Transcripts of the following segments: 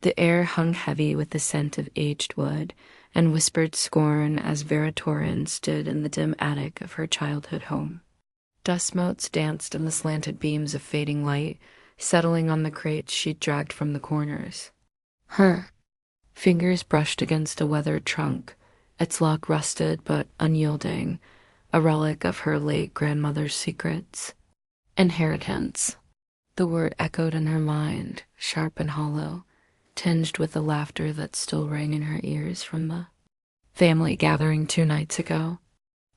The air hung heavy with the scent of aged wood and whispered scorn as Vera Torrin stood in the dim attic of her childhood home. Dust motes danced in the slanted beams of fading light, settling on the crates she'd dragged from the corners. Her fingers brushed against a weathered trunk, its lock rusted but unyielding, a relic of her late grandmother's secrets. Inheritance. The word echoed in her mind, sharp and hollow, tinged with the laughter that still rang in her ears from the family gathering 2 nights ago.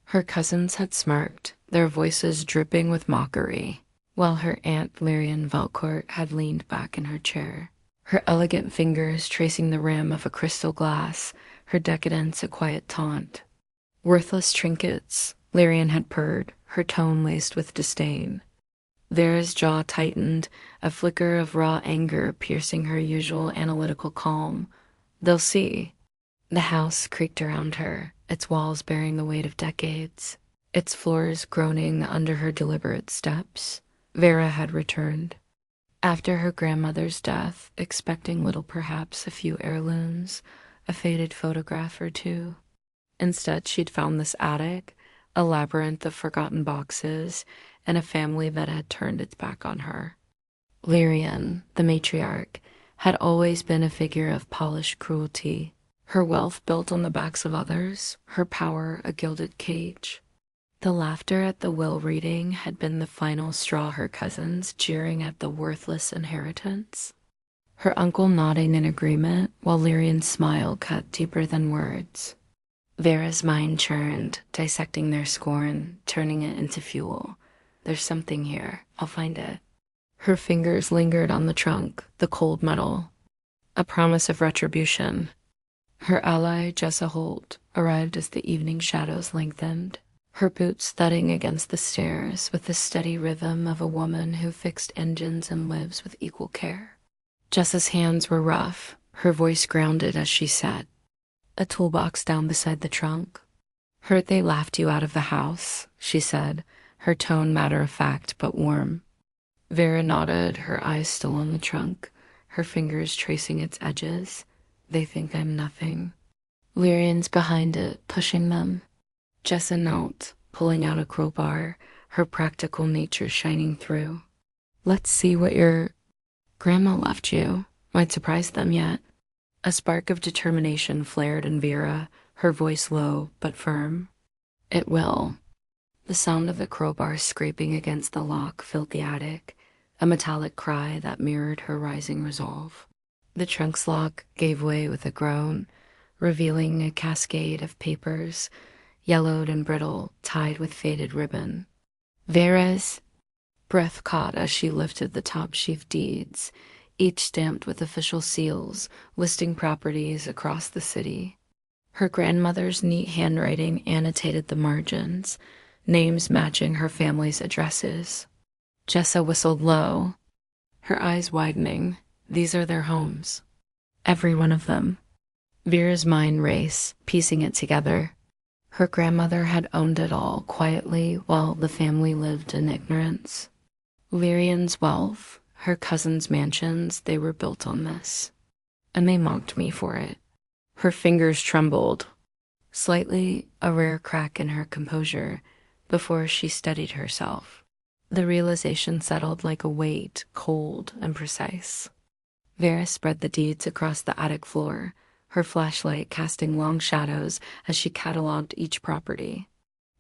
Her cousins had smirked, their voices dripping with mockery, while her Aunt Lyrian Valcourt had leaned back in her chair, her elegant fingers tracing the rim of a crystal glass, her decadence a quiet taunt. Worthless trinkets, Lyrian had purred, her tone laced with disdain. Vera's jaw tightened, a flicker of raw anger piercing her usual analytical calm. They'll see. The house creaked around her, its walls bearing the weight of decades, its floors groaning under her deliberate steps. Vera had returned. After her grandmother's death, expecting little, perhaps a few heirlooms, a faded photograph or two. Instead, she'd found this attic, a labyrinth of forgotten boxes, and a family that had turned its back on her. Lyrian, the matriarch, had always been a figure of polished cruelty, her wealth built on the backs of others, her power a gilded cage. The laughter at the will reading had been the final straw, her cousins jeering at the worthless inheritance. Her uncle nodding in agreement, while Lyrian's smile cut deeper than words. Vera's mind churned, dissecting their scorn, turning it into fuel. There's something here. I'll find it. Her fingers lingered on the trunk, the cold metal. A promise of retribution. Her ally, Jessa Holt, arrived as the evening shadows lengthened, her boots thudding against the stairs with the steady rhythm of a woman who fixed engines and lives with equal care. Jessa's hands were rough, her voice grounded as she sat. A toolbox down beside the trunk. Heard they laughed you out of the house, she said, her tone matter-of-fact but warm. Vera nodded, her eyes still on the trunk, her fingers tracing its edges. They think I'm nothing. Lyrian's behind it, pushing them. Jessa knelt, pulling out a crowbar, her practical nature shining through. Let's see what your grandma left you. Might surprise them yet. A spark of determination flared in Vera, her voice low but firm. It will. The sound of the crowbar scraping against the lock filled the attic, a metallic cry that mirrored her rising resolve. The trunk's lock gave way with a groan, revealing a cascade of papers, yellowed and brittle, tied with faded ribbon. Vera's breath caught as she lifted the top sheaf deeds, each stamped with official seals, listing properties across the city. Her grandmother's neat handwriting annotated the margins, names matching her family's addresses. Jessa whistled low, her eyes widening. These are their homes. Every one of them. Vera's mind raced, piecing it together. Her grandmother had owned it all quietly while the family lived in ignorance. Lyrian's wealth, her cousins' mansions, they were built on this. And they mocked me for it. Her fingers trembled. Slightly, a rare crack in her composure, before she steadied herself. The realization settled like a weight, cold and precise. Vera spread the deeds across the attic floor, her flashlight casting long shadows as she catalogued each property.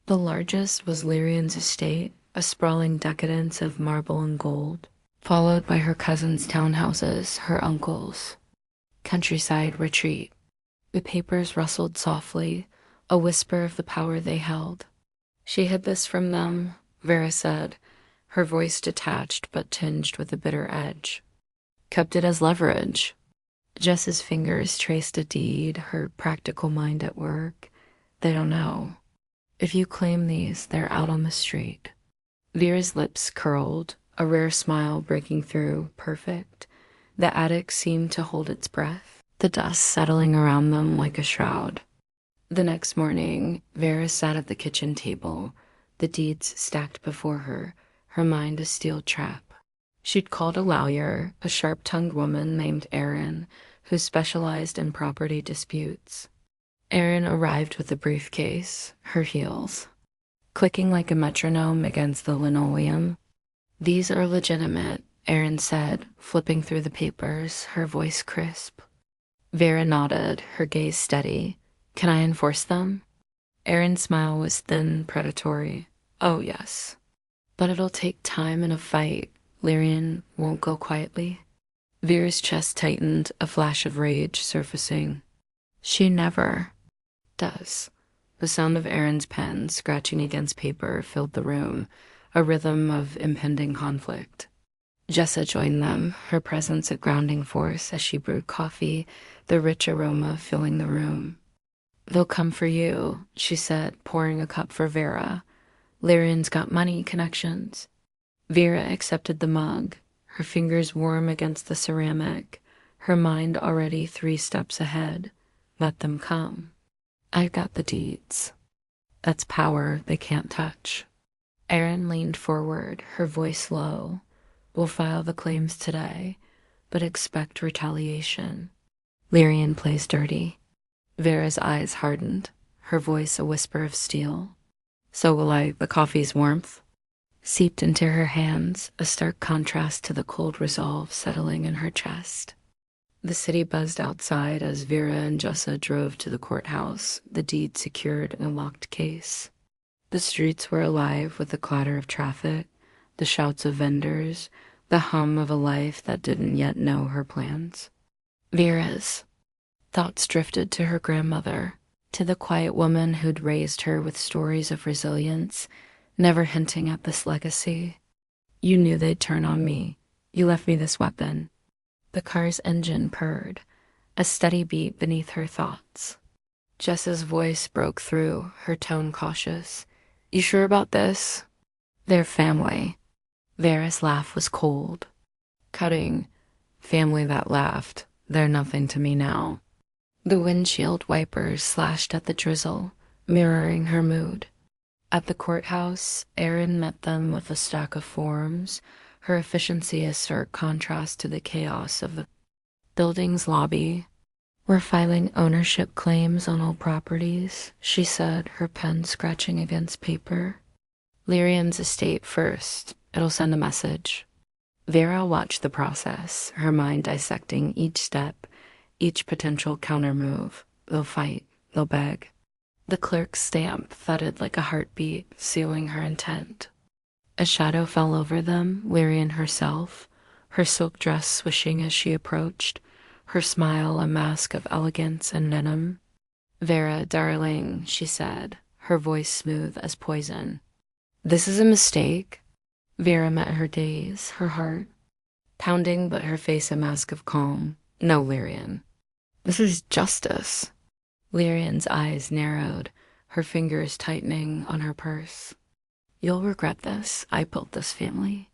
The largest was Lyrian's estate, a sprawling decadence of marble and gold, followed by her cousins' townhouses, her uncle's. Countryside retreat. The papers rustled softly, a whisper of the power they held. She hid this from them, Vera said, her voice detached but tinged with a bitter edge. Kept it as leverage. Jess's fingers traced a deed, her practical mind at work. They don't know. If you claim these, they're out on the street. Vera's lips curled, a rare smile breaking through, perfect. The attic seemed to hold its breath, the dust settling around them like a shroud. The next morning, Vera sat at the kitchen table, the deeds stacked before her, her mind a steel trap. She'd called a lawyer, a sharp-tongued woman named Erin, who specialized in property disputes. Erin arrived with a briefcase, her heels clicking like a metronome against the linoleum. "These are legitimate," Erin said, flipping through the papers, her voice crisp. Vera nodded, her gaze steady. "Can I enforce them?" Erin's smile was thin, predatory. "Oh, yes. But it'll take time and a fight. Lyrian won't go quietly." Vera's chest tightened, a flash of rage surfacing. "She never does." The sound of Erin's pen scratching against paper filled the room, a rhythm of impending conflict. Jessa joined them, her presence a grounding force as she brewed coffee, the rich aroma filling the room. "They'll come for you," she said, pouring a cup for Vera. "Lyrian's got money connections." Vera accepted the mug, her fingers warm against the ceramic, her mind already 3 steps ahead. Let them come. "I've got the deeds." That's power they can't touch. Erin leaned forward, her voice low. "We'll file the claims today, but expect retaliation. Lyrian plays dirty." Vera's eyes hardened, her voice a whisper of steel. "So will I. The coffee's warmth seeped into her hands, a stark contrast to the cold resolve settling in her chest. The city buzzed outside as Vera and Jessa drove to the courthouse, the deed secured in a locked case. The streets were alive with the clatter of traffic, the shouts of vendors, the hum of a life that didn't yet know her plans. Vera's thoughts drifted to her grandmother, to the quiet woman who'd raised her with stories of resilience, never hinting at this legacy. "You knew they'd turn on me. You left me this weapon." The car's engine purred, a steady beat beneath her thoughts. Jessa's voice broke through, her tone cautious. "You sure about this?" "They're family." Vera's laugh was cold, cutting. "Family that laughed. They're nothing to me now." The windshield wipers slashed at the drizzle, mirroring her mood. At the courthouse, Erin met them with a stack of forms, her efficiency a stark contrast to the chaos of the building's lobby. "We're filing ownership claims on all properties," she said, her pen scratching against paper. "Lyrian's estate first. It'll send a message." Vera watched the process, her mind dissecting each step, each potential countermove. They'll fight. They'll beg. The clerk's stamp thudded like a heartbeat, sealing her intent. A shadow fell over them, Lyrian herself, her silk dress swishing as she approached, her smile a mask of elegance and denim. "Vera, darling," she said, her voice smooth as poison. "This is a mistake." Vera met her gaze, her heart pounding but her face a mask of calm. "No, Lyrian. This is justice." Lyrian's eyes narrowed, her fingers tightening on her purse. "You'll regret this. I built this family."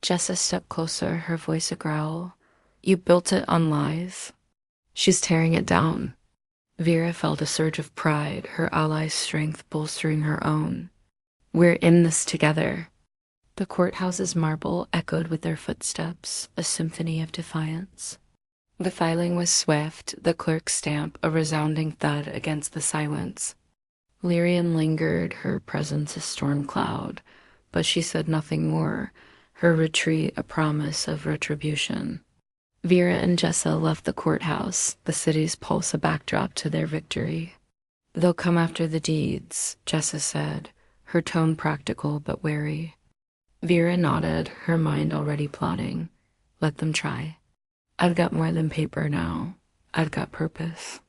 Jessa stepped closer, her voice a growl. "You built it on lies." "She's tearing it down." Vera felt a surge of pride, her ally's strength bolstering her own. "We're in this together." The courthouse's marble echoed with their footsteps, a symphony of defiance. The filing was swift, the clerk's stamp a resounding thud against the silence. Lyrian lingered, her presence a storm cloud, but she said nothing more, her retreat a promise of retribution. Vera and Jessa left the courthouse, the city's pulse a backdrop to their victory. "They'll come after the deeds," Jessa said, her tone practical but wary. Vera nodded, her mind already plotting. "Let them try. I've got more than paper now. I've got purpose."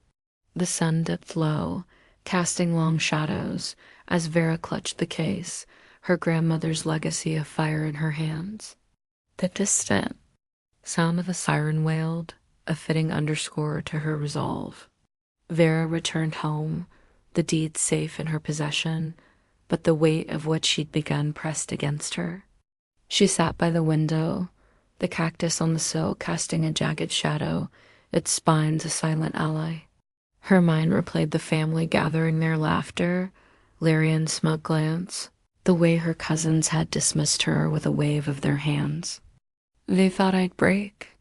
The sun dipped low, casting long shadows, as Vera clutched the case, her grandmother's legacy of fire in her hands. The distant sound of a siren wailed, a fitting underscore to her resolve. Vera returned home, the deed safe in her possession, but the weight of what she'd begun pressed against her. She sat by the window, the cactus on the sill casting a jagged shadow, its spines a silent ally. Her mind replayed the family gathering their laughter, Lyrian's smug glance, the way her cousins had dismissed her with a wave of their hands. "They thought I'd break."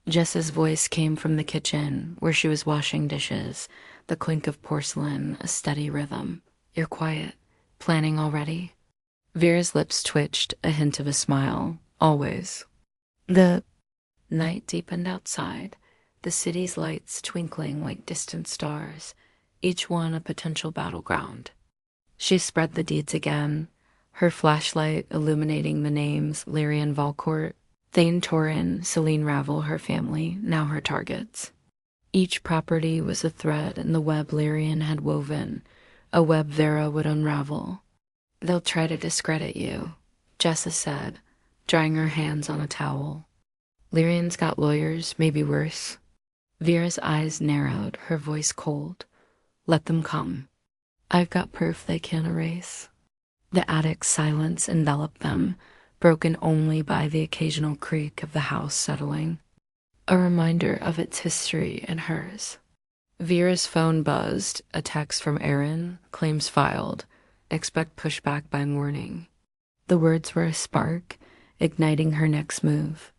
Jessa's voice came from the kitchen, where she was washing dishes, the clink of porcelain, a steady rhythm. "You're quiet. Planning already?" Vera's lips twitched, a hint of a smile. "Always." The night deepened outside, the city's lights twinkling like distant stars, each one a potential battleground. She spread the deeds again, her flashlight illuminating the names Lyra and Valcourt, Thane Torin, Celine Ravel, her family, now her targets. Each property was a thread in the web Lyrian had woven, a web Vera would unravel. "They'll try to discredit you," Jessa said, drying her hands on a towel. "Lyrian's got lawyers, maybe worse." Vera's eyes narrowed, her voice cold. "Let them come. I've got proof they can't erase." The attic's silence enveloped them, broken only by the occasional creak of the house settling, a reminder of its history and hers. Vera's phone buzzed, a text from Aaron, claims filed, expect pushback by morning. The words were a spark, igniting her next move.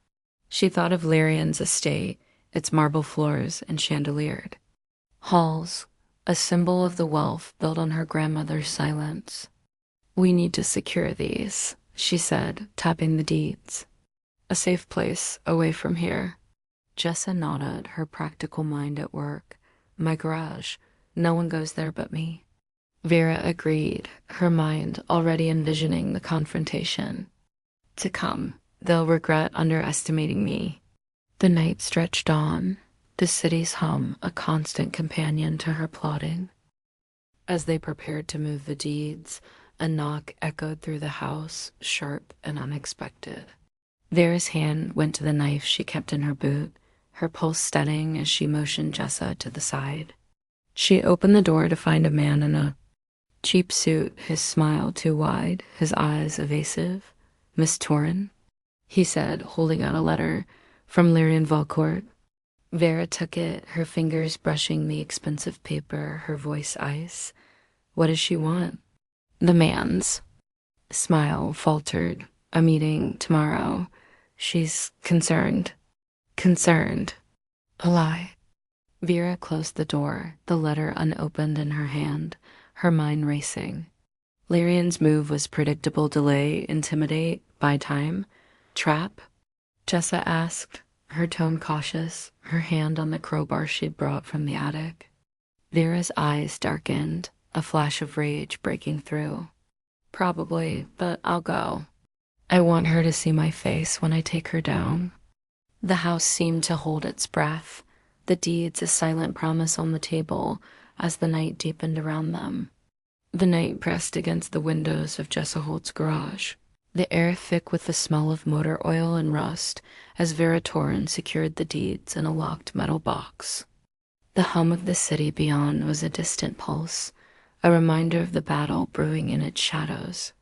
She thought of Lyrian's estate, its marble floors and chandeliered halls, a symbol of the wealth built on her grandmother's silence. "We need to secure these," she said, tapping the deeds. "A safe place, away from here." Jessa nodded, her practical mind at work. "My garage. No one goes there but me." Vera agreed, her mind already envisioning the confrontation. "To come. They'll regret underestimating me." The night stretched on, the city's hum a constant companion to her plotting. As they prepared to move the deeds, a knock echoed through the house, sharp and unexpected. Vera's hand went to the knife she kept in her boot, her pulse steadying as she motioned Jessa to the side. She opened the door to find a man in a cheap suit, his smile too wide, his eyes evasive. "Miss Torin?" he said, holding out a letter from Lyra and Valcourt. Vera took it, her fingers brushing the expensive paper, her voice ice. "What does she want?" The man's smile faltered. "A meeting tomorrow. She's concerned." Concerned. A lie. Vera closed the door, the letter unopened in her hand, her mind racing. Lyrian's move was predictable: delay, intimidate, buy time. Trap? Jessa asked, her tone cautious, her hand on the crowbar she'd brought from the attic. Vera's eyes darkened, a flash of rage breaking through. "Probably, but I'll go. I want her to see my face when I take her down." The house seemed to hold its breath, the deeds a silent promise on the table as the night deepened around them. The night pressed against the windows of Jessa Holt's garage, the air thick with the smell of motor oil and rust as Vera Torin secured the deeds in a locked metal box. The hum of the city beyond was a distant pulse, a reminder of the battle brewing in its shadows.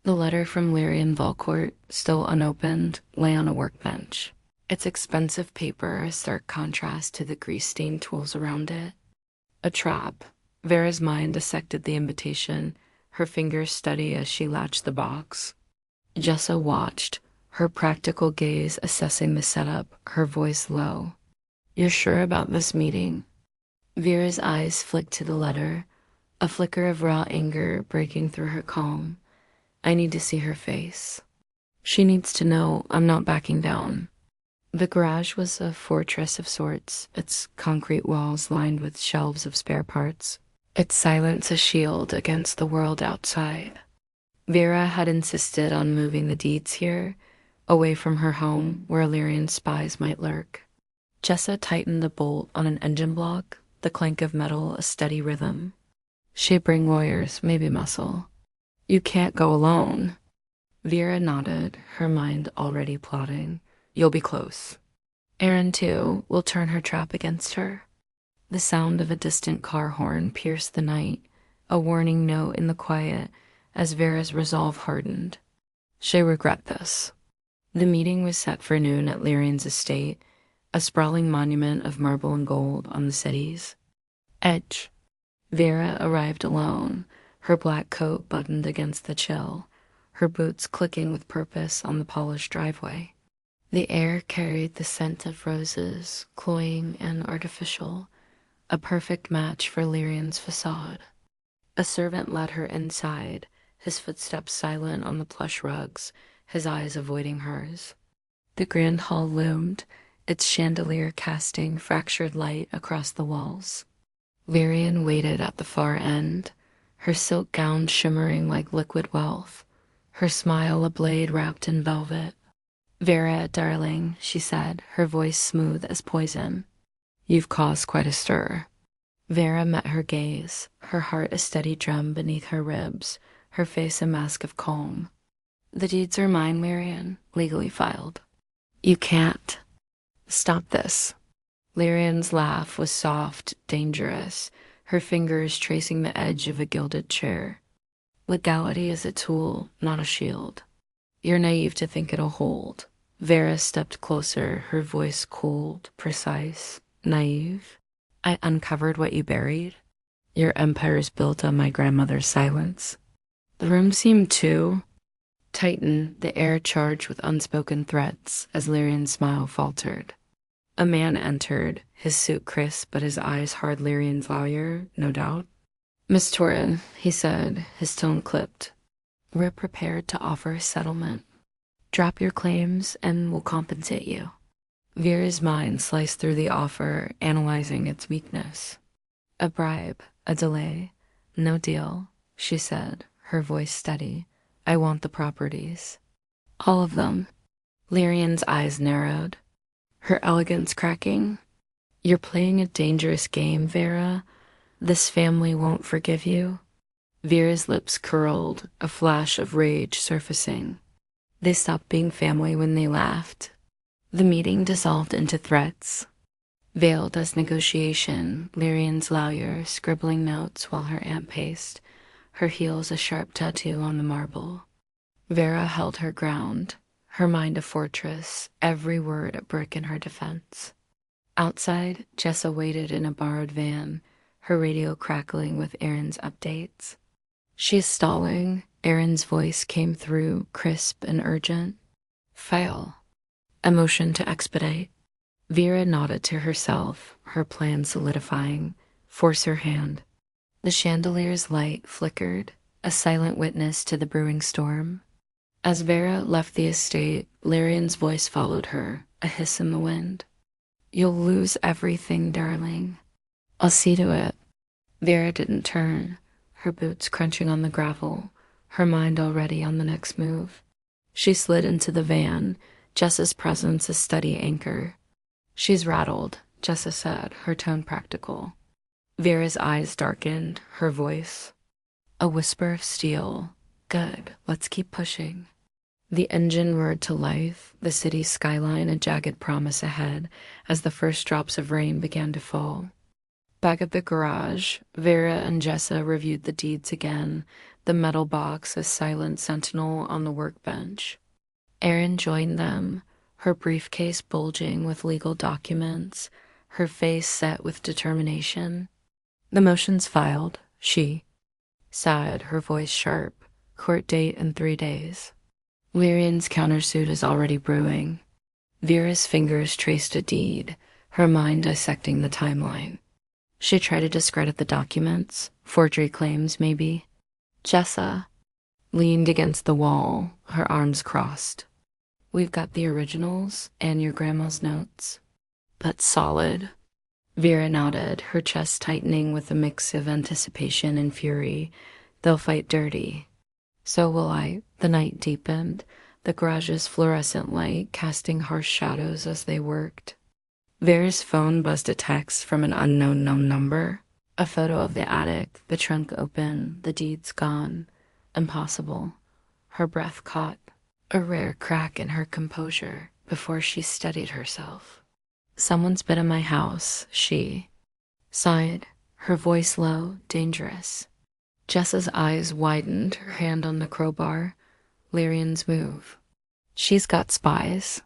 The letter from Lyra and Valcourt, still unopened, lay on a workbench. Its expensive paper a stark contrast to the grease-stained tools around it. A trap. Vera's mind dissected the invitation, her fingers steady as she latched the box. Jessa watched, her practical gaze assessing the setup, her voice low. "You're sure about this meeting?" Vera's eyes flicked to the letter, a flicker of raw anger breaking through her calm. "I need to see her face. She needs to know I'm not backing down." The garage was a fortress of sorts, its concrete walls lined with shelves of spare parts, its silence a shield against the world outside. Vera had insisted on moving the deeds here, away from her home where Illyrian spies might lurk. Jessa tightened the bolt on an engine block, the clank of metal a steady rhythm. "She'd bring lawyers, maybe muscle." "You can't go alone." Vera nodded, her mind already plotting. "You'll be close. Aaron, too, will turn her trap against her." The sound of a distant car horn pierced the night, a warning note in the quiet as Vera's resolve hardened. She'll regret this. The meeting was set for noon at Lyrian's estate, a sprawling monument of marble and gold on the city's edge. Vera arrived alone, her black coat buttoned against the chill, her boots clicking with purpose on the polished driveway. The air carried the scent of roses, cloying and artificial, a perfect match for Lyrian's facade. A servant led her inside, his footsteps silent on the plush rugs, his eyes avoiding hers. The grand hall loomed, its chandelier casting fractured light across the walls. Lyrian waited at the far end, her silk gown shimmering like liquid wealth, her smile a blade wrapped in velvet. "Vera, darling," she said, her voice smooth as poison. "You've caused quite a stir." Vera met her gaze, her heart a steady drum beneath her ribs, her face a mask of calm. "The deeds are mine, Lyrian, legally filed." "You can't." "Stop this." Lyrian's laugh was soft, dangerous, her fingers tracing the edge of a gilded chair. "Legality is a tool, not a shield. You're naive to think it'll hold." Vera stepped closer, her voice cold, precise. "Naive? I uncovered what you buried. Your empire's built on my grandmother's silence." The room seemed to tighten, the air charged with unspoken threats as Lyrian's smile faltered. A man entered, his suit crisp but his eyes hard. Lyrian's lawyer, no doubt. "Miss Torrin," he said, his tone clipped, "we're prepared to offer a settlement. Drop your claims and we'll compensate you." Vera's mind sliced through the offer, analyzing its weakness. "A bribe, a delay, no deal," she said, her voice steady. "I want the properties." "All of them." Lyrian's eyes narrowed, her elegance cracking. "You're playing a dangerous game, Vera. This family won't forgive you." Vera's lips curled, a flash of rage surfacing. They stopped being family when they laughed. The meeting dissolved into threats. Veiled as negotiation, Lyrian's lawyer scribbling notes while her aunt paced, her heels a sharp tattoo on the marble. Vera held her ground, her mind a fortress, every word a brick in her defense. Outside, Jessa waited in a borrowed van, her radio crackling with Aaron's updates. "She's stalling." Aaron's voice came through, crisp and urgent. "File." A motion to expedite. Vera nodded to herself, her plan solidifying. "Force her hand." The chandelier's light flickered, a silent witness to the brewing storm. As Vera left the estate, Lyrian's voice followed her, a hiss in the wind. "You'll lose everything, darling." "I'll see to it." Vera didn't turn, her boots crunching on the gravel, her mind already on the next move. She slid into the van, Jessa's presence a steady anchor. "She's rattled," Jessa said, her tone practical. Vera's eyes darkened, her voice a whisper of steel. "Good, let's keep pushing." The engine roared to life, the city's skyline a jagged promise ahead as the first drops of rain began to fall. Back at the garage, Vera and Jessa reviewed the deeds again, the metal box a silent sentinel on the workbench. Aaron joined them, her briefcase bulging with legal documents, her face set with determination. "The motion's filed," she sighed, her voice sharp. "Court date in 3 days." Lyrian's countersuit is already brewing. Vera's fingers traced a deed, her mind dissecting the timeline. She tried to discredit the documents, forgery claims maybe. Jessa leaned against the wall, her arms crossed. "We've got the originals and your grandma's notes." "But solid." Vera nodded, her chest tightening with a mix of anticipation and fury. "They'll fight dirty." "So will I." The night deepened, the garage's fluorescent light casting harsh shadows as they worked. Vera's phone buzzed a text from an unknown known number. A photo of the attic, the trunk open, the deeds gone. Impossible. Her breath caught, a rare crack in her composure, before she steadied herself. "Someone's been in my house," she sighed, her voice low, dangerous. Jessa's eyes widened, her hand on the crowbar. Lyrian's move. "She's got spies."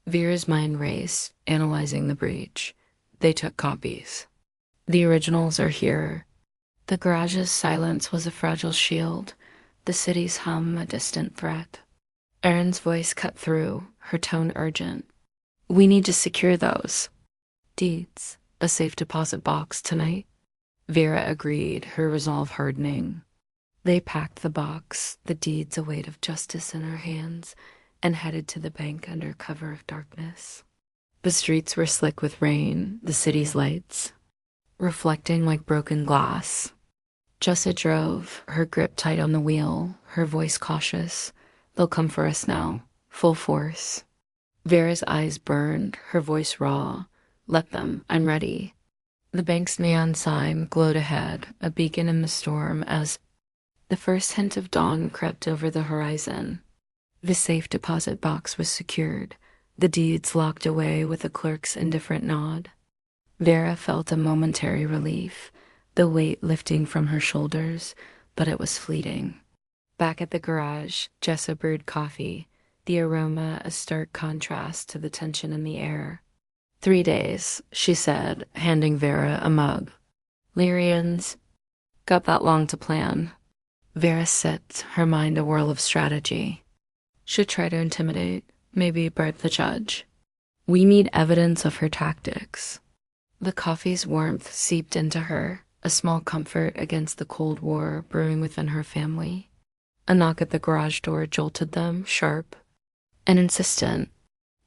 Vera's mind raced, analyzing the breach. They took copies. "The originals are here." The garage's silence was a fragile shield, the city's hum a distant threat. Erin's voice cut through, her tone urgent. We need to secure those deeds. A safe deposit box tonight. Vera agreed, her resolve hardening. They packed the box, the deeds a weight of justice in her hands, and headed to the bank under cover of darkness. The streets were slick with rain, the city's lights reflecting like broken glass. Jessa drove, her grip tight on the wheel, her voice cautious. They'll come for us now, full force. Vera's eyes burned, her voice raw. Let them, I'm ready. The bank's neon sign glowed ahead, a beacon in the storm as the first hint of dawn crept over the horizon. The safe deposit box was secured, the deeds locked away with a clerk's indifferent nod. Vera felt a momentary relief, the weight lifting from her shoulders, but it was fleeting. Back at the garage, Jessa brewed coffee, the aroma a stark contrast to the tension in the air. 3 days, she said, handing Vera a mug. Lyrians, got that long to plan. Vera sipped, her mind a whirl of strategy. Should try to intimidate, maybe bribe the judge. We need evidence of her tactics. The coffee's warmth seeped into her, a small comfort against the Cold War brewing within her family. A knock at the garage door jolted them, sharp and insistent.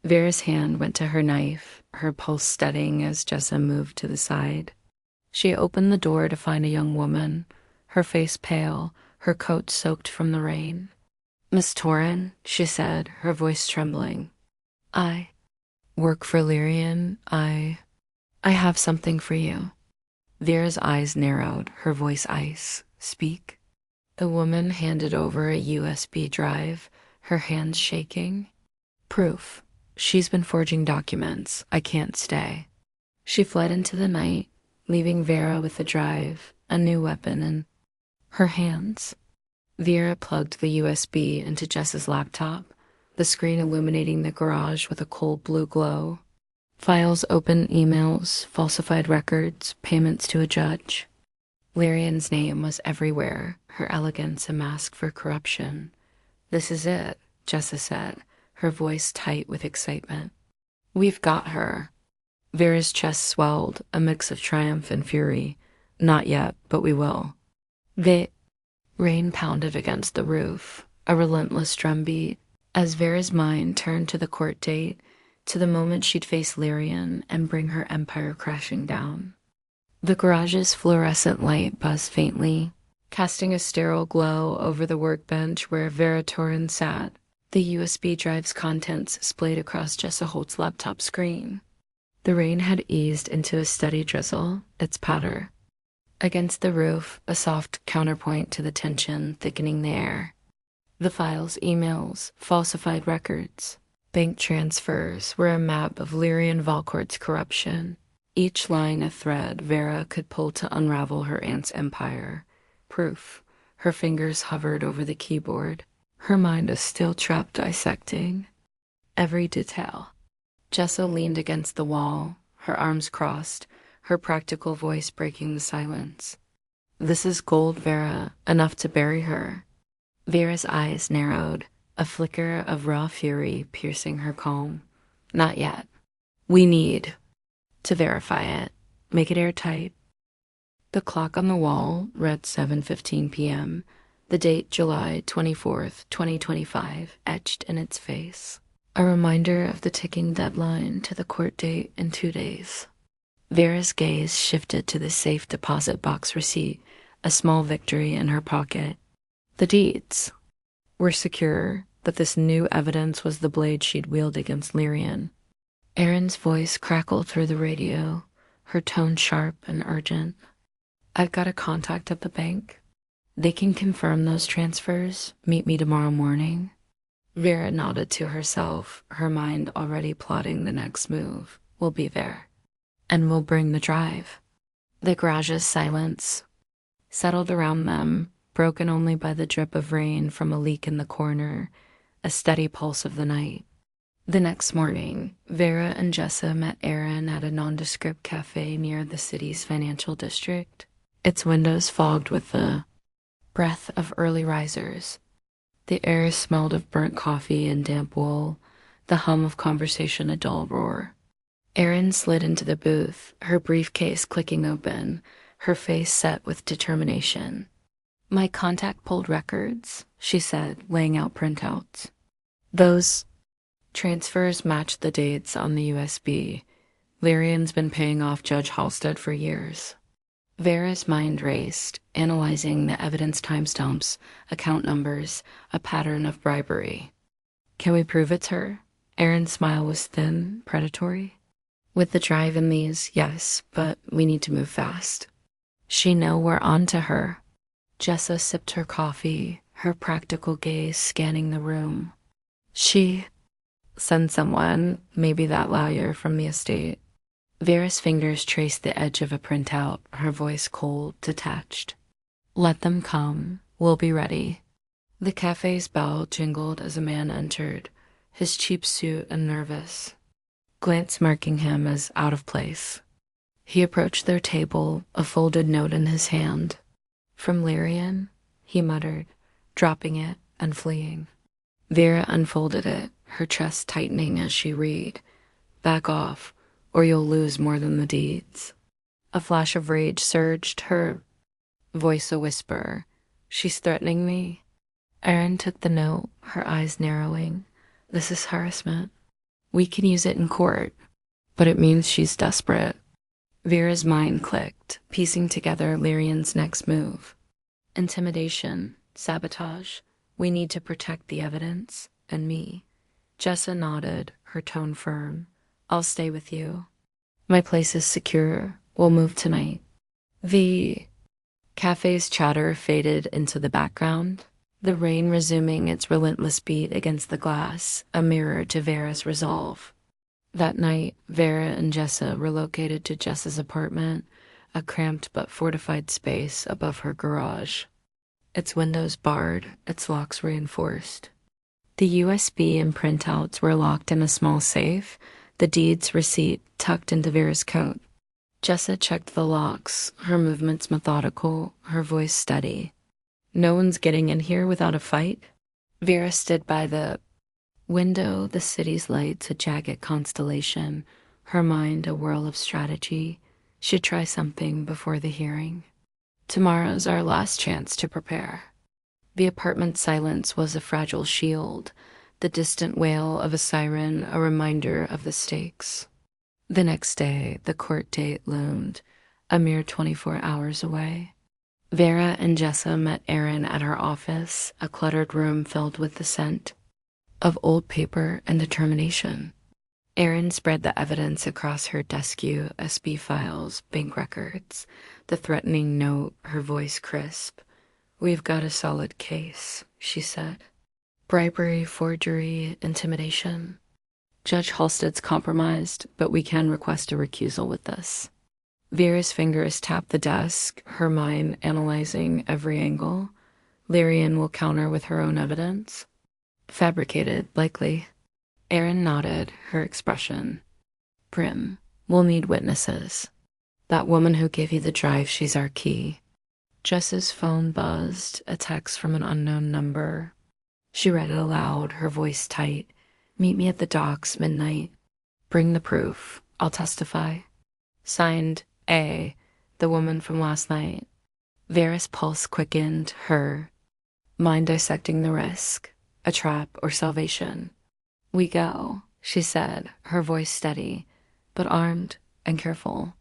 Vera's hand went to her knife, her pulse steadying as Jessa moved to the side. She opened the door to find a young woman, her face pale, her coat soaked from the rain. Miss Torrin, she said, her voice trembling. I work for Lyrian. I have something for you. Vera's eyes narrowed, her voice ice. Speak. The woman handed over a USB drive, her hands shaking. Proof. She's been forging documents. I can't stay. She fled into the night, leaving Vera with the drive, a new weapon in her hands. Vera plugged the USB into Jess's laptop, the screen illuminating the garage with a cold blue glow. Files open, emails, falsified records, payments to a judge. Lyrian's name was everywhere, her elegance a mask for corruption. This is it, Jessa said, her voice tight with excitement. We've got her. Vera's chest swelled, a mix of triumph and fury. Not yet, but we will. Rain pounded against the roof, a relentless drumbeat, as Vera's mind turned to the court date, to the moment she'd face Lyrian and bring her empire crashing down. The garage's fluorescent light buzzed faintly, casting a sterile glow over the workbench where Vera Torrin sat, the USB drive's contents splayed across Jessa Holt's laptop screen. The rain had eased into a steady drizzle, its patter. Against the roof, a soft counterpoint to the tension thickening the air. The files, emails, falsified records, bank transfers were a map of Lyrian Valcourt's corruption, each line a thread Vera could pull to unravel her aunt's empire. Proof. Her fingers hovered over the keyboard, her mind a steel trap dissecting every detail. Jessa leaned against the wall, her arms crossed, her practical voice breaking the silence. This is gold, Vera, enough to bury her. Vera's eyes narrowed, a flicker of raw fury piercing her calm. Not yet. We need to verify it, make it airtight. The clock on the wall read 7:15 p.m., the date July 24th, 2025, etched in its face. A reminder of the ticking deadline to the court date in 2 days. Vera's gaze shifted to the safe deposit box receipt, a small victory in her pocket. The deeds were secure, but this new evidence was the blade she'd wielded against Lyrian. Erin's voice crackled through the radio, her tone sharp and urgent. I've got a contact at the bank. They can confirm those transfers. Meet me tomorrow morning. Vera nodded to herself, her mind already plotting the next move. We'll be there. And we'll bring the drive. The garage's silence settled around them, broken only by the drip of rain from a leak in the corner, a steady pulse of the night. The next morning, Vera and Jessa met Erin at a nondescript cafe near the city's financial district, its windows fogged with the breath of early risers. The air smelled of burnt coffee and damp wool, the hum of conversation a dull roar. Erin slid into the booth, her briefcase clicking open, her face set with determination. "My contact pulled records," she said, laying out printouts. "Those transfers matched the dates on the USB. Lyrian's been paying off Judge Halstead for years." Vera's mind raced, analyzing the evidence timestamps, account numbers, a pattern of bribery. "Can we prove it's her?" Erin's smile was thin, predatory. "With the drive in these, yes, but we need to move fast." "She know we're on to her." Jessa sipped her coffee, her practical gaze scanning the room. "She send someone, maybe that lawyer from the estate." Vera's fingers traced the edge of a printout, her voice cold, detached. "Let them come. We'll be ready." The cafe's bell jingled as a man entered, his cheap suit and nervous, glance marking him as out of place. He approached their table, a folded note in his hand. "From Lyrian," he muttered, dropping it and fleeing. Vera unfolded it, her chest tightening as she read. "Back off, or you'll lose more than the deeds." A flash of rage surged, her voice a whisper. "She's threatening me." Erin took the note, her eyes narrowing. "This is harassment. We can use it in court, but it means she's desperate." Vera's mind clicked, piecing together Lyrian's next move. Intimidation, sabotage. We need to protect the evidence, and me. Jessa nodded, her tone firm. "I'll stay with you. My place is secure. We'll move tonight." The cafe's chatter faded into the background, the rain resuming its relentless beat against the glass, a mirror to Vera's resolve. That night, Vera and Jessa relocated to Jessa's apartment, a cramped but fortified space above her garage. Its windows barred, its locks reinforced. The USB and printouts were locked in a small safe, the deed's receipt tucked into Vera's coat. Jessa checked the locks, her movements methodical, her voice steady. "No one's getting in here without a fight?" Vera stood by the window, the city's lights a jagged constellation, her mind a whirl of strategy. She'd try something before the hearing. Tomorrow's our last chance to prepare. The apartment's silence was a fragile shield, the distant wail of a siren a reminder of the stakes. The next day, the court date loomed, a mere 24 hours away. Vera and Jessa met Erin at her office, a cluttered room filled with the scent of old paper and determination. Erin spread the evidence across her desk, USB files, bank records, the threatening note, her voice crisp. "We've got a solid case," she said. "Bribery, forgery, intimidation. Judge Halstead's compromised, but we can request a recusal with this." Vera's fingers tapped the desk, her mind analyzing every angle. Lyrian will counter with her own evidence. Fabricated, likely. Erin nodded, her expression prim. "We'll need witnesses. That woman who gave you the drive, she's our key." Jess's phone buzzed, a text from an unknown number. She read it aloud, her voice tight. "Meet me at the docks, midnight. Bring the proof. I'll testify. Signed, A, the woman from last night." Vera's pulse quickened, her mind dissecting the risk. A trap or salvation. "We go," she said, her voice steady, but armed and careful.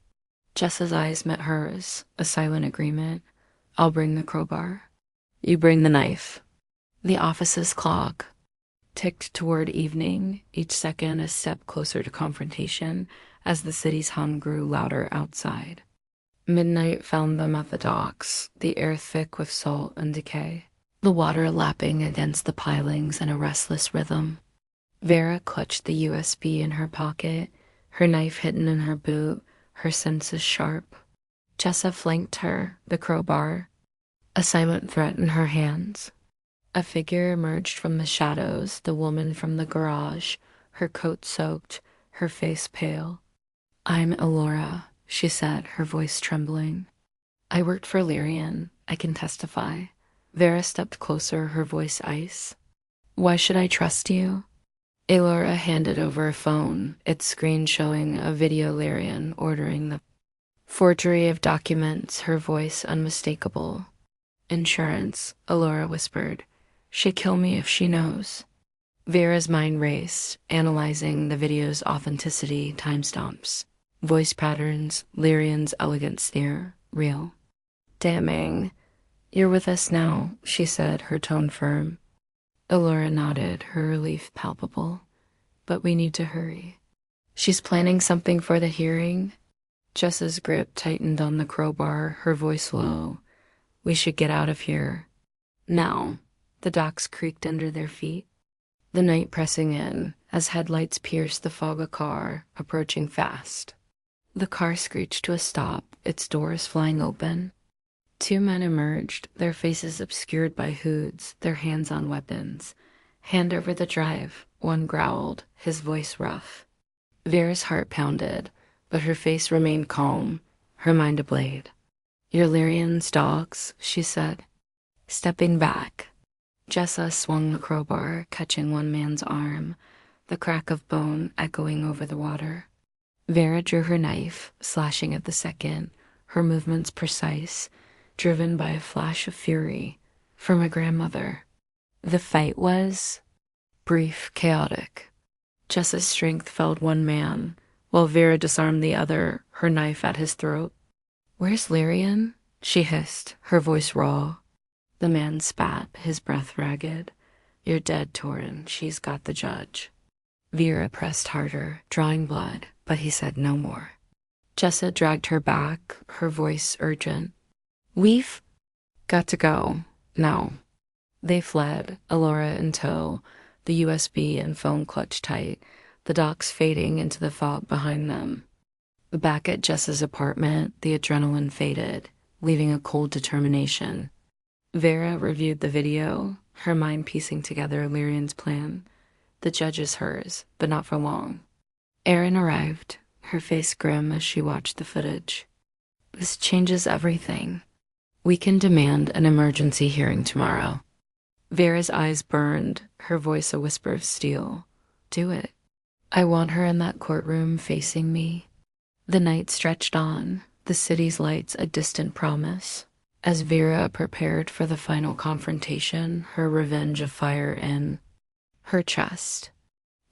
Jessa's eyes met hers, a silent agreement. "I'll bring the crowbar. You bring the knife." The office's clock ticked toward evening, each second a step closer to confrontation as the city's hum grew louder outside. Midnight found them at the docks, the air thick with salt and decay, the water lapping against the pilings in a restless rhythm. Vera clutched the USB in her pocket, her knife hidden in her boot, her senses sharp. Jessa flanked her, the crowbar, a silent threat in her hands. A figure emerged from the shadows, the woman from the garage, her coat soaked, her face pale. "I'm Elara," she said, her voice trembling. "I worked for Lyrian. I can testify." Vera stepped closer, her voice ice. Why should I trust you? Elara handed over a phone, its screen showing a video Lyrian ordering the forgery of documents, her voice unmistakable. Insurance, Elara whispered. She'd kill me if she knows. Vera's mind raced, analyzing the video's authenticity, timestamps, voice patterns, Lyrian's elegant sneer, real. Damning. You're with us now, she said, her tone firm. Elara nodded, her relief palpable. But we need to hurry. She's planning something for the hearing? Jessa's grip tightened on the crowbar, her voice low. We should get out of here. Now. The docks creaked under their feet. The night pressing in, as headlights pierced the fog of a car, approaching fast. The car screeched to a stop, its doors flying open. Two men emerged, their faces obscured by hoods, their hands on weapons. Hand over the drive, one growled, his voice rough. Vera's heart pounded, but her face remained calm, her mind ablaze. You're Lyrian's dogs, she said. Stepping back. Jessa swung the crowbar, catching one man's arm, the crack of bone echoing over the water. Vera drew her knife, slashing at the second, her movements precise, driven by a flash of fury from a grandmother. The fight was brief, chaotic. Jessa's strength felled one man, while Vera disarmed the other, her knife at his throat. Where's Lyrian? She hissed, her voice raw. The man spat, his breath ragged. You're dead, Torin. She's got the judge. Vera pressed harder, drawing blood, but he said no more. Jessa dragged her back, her voice urgent. We've got to go. Now. They fled, Elara in tow, the USB and phone clutched tight, the docks fading into the fog behind them. Back at Jessa's apartment, the adrenaline faded, leaving a cold determination. Vera reviewed the video, her mind piecing together Lyrian's plan. The judge is hers, but not for long. Erin arrived, her face grim as she watched the footage. This changes everything. We can demand an emergency hearing tomorrow. Vera's eyes burned, her voice a whisper of steel. Do it. I want her in that courtroom facing me. The night stretched on, the city's lights a distant promise. As Vera prepared for the final confrontation, her revenge afire in her chest.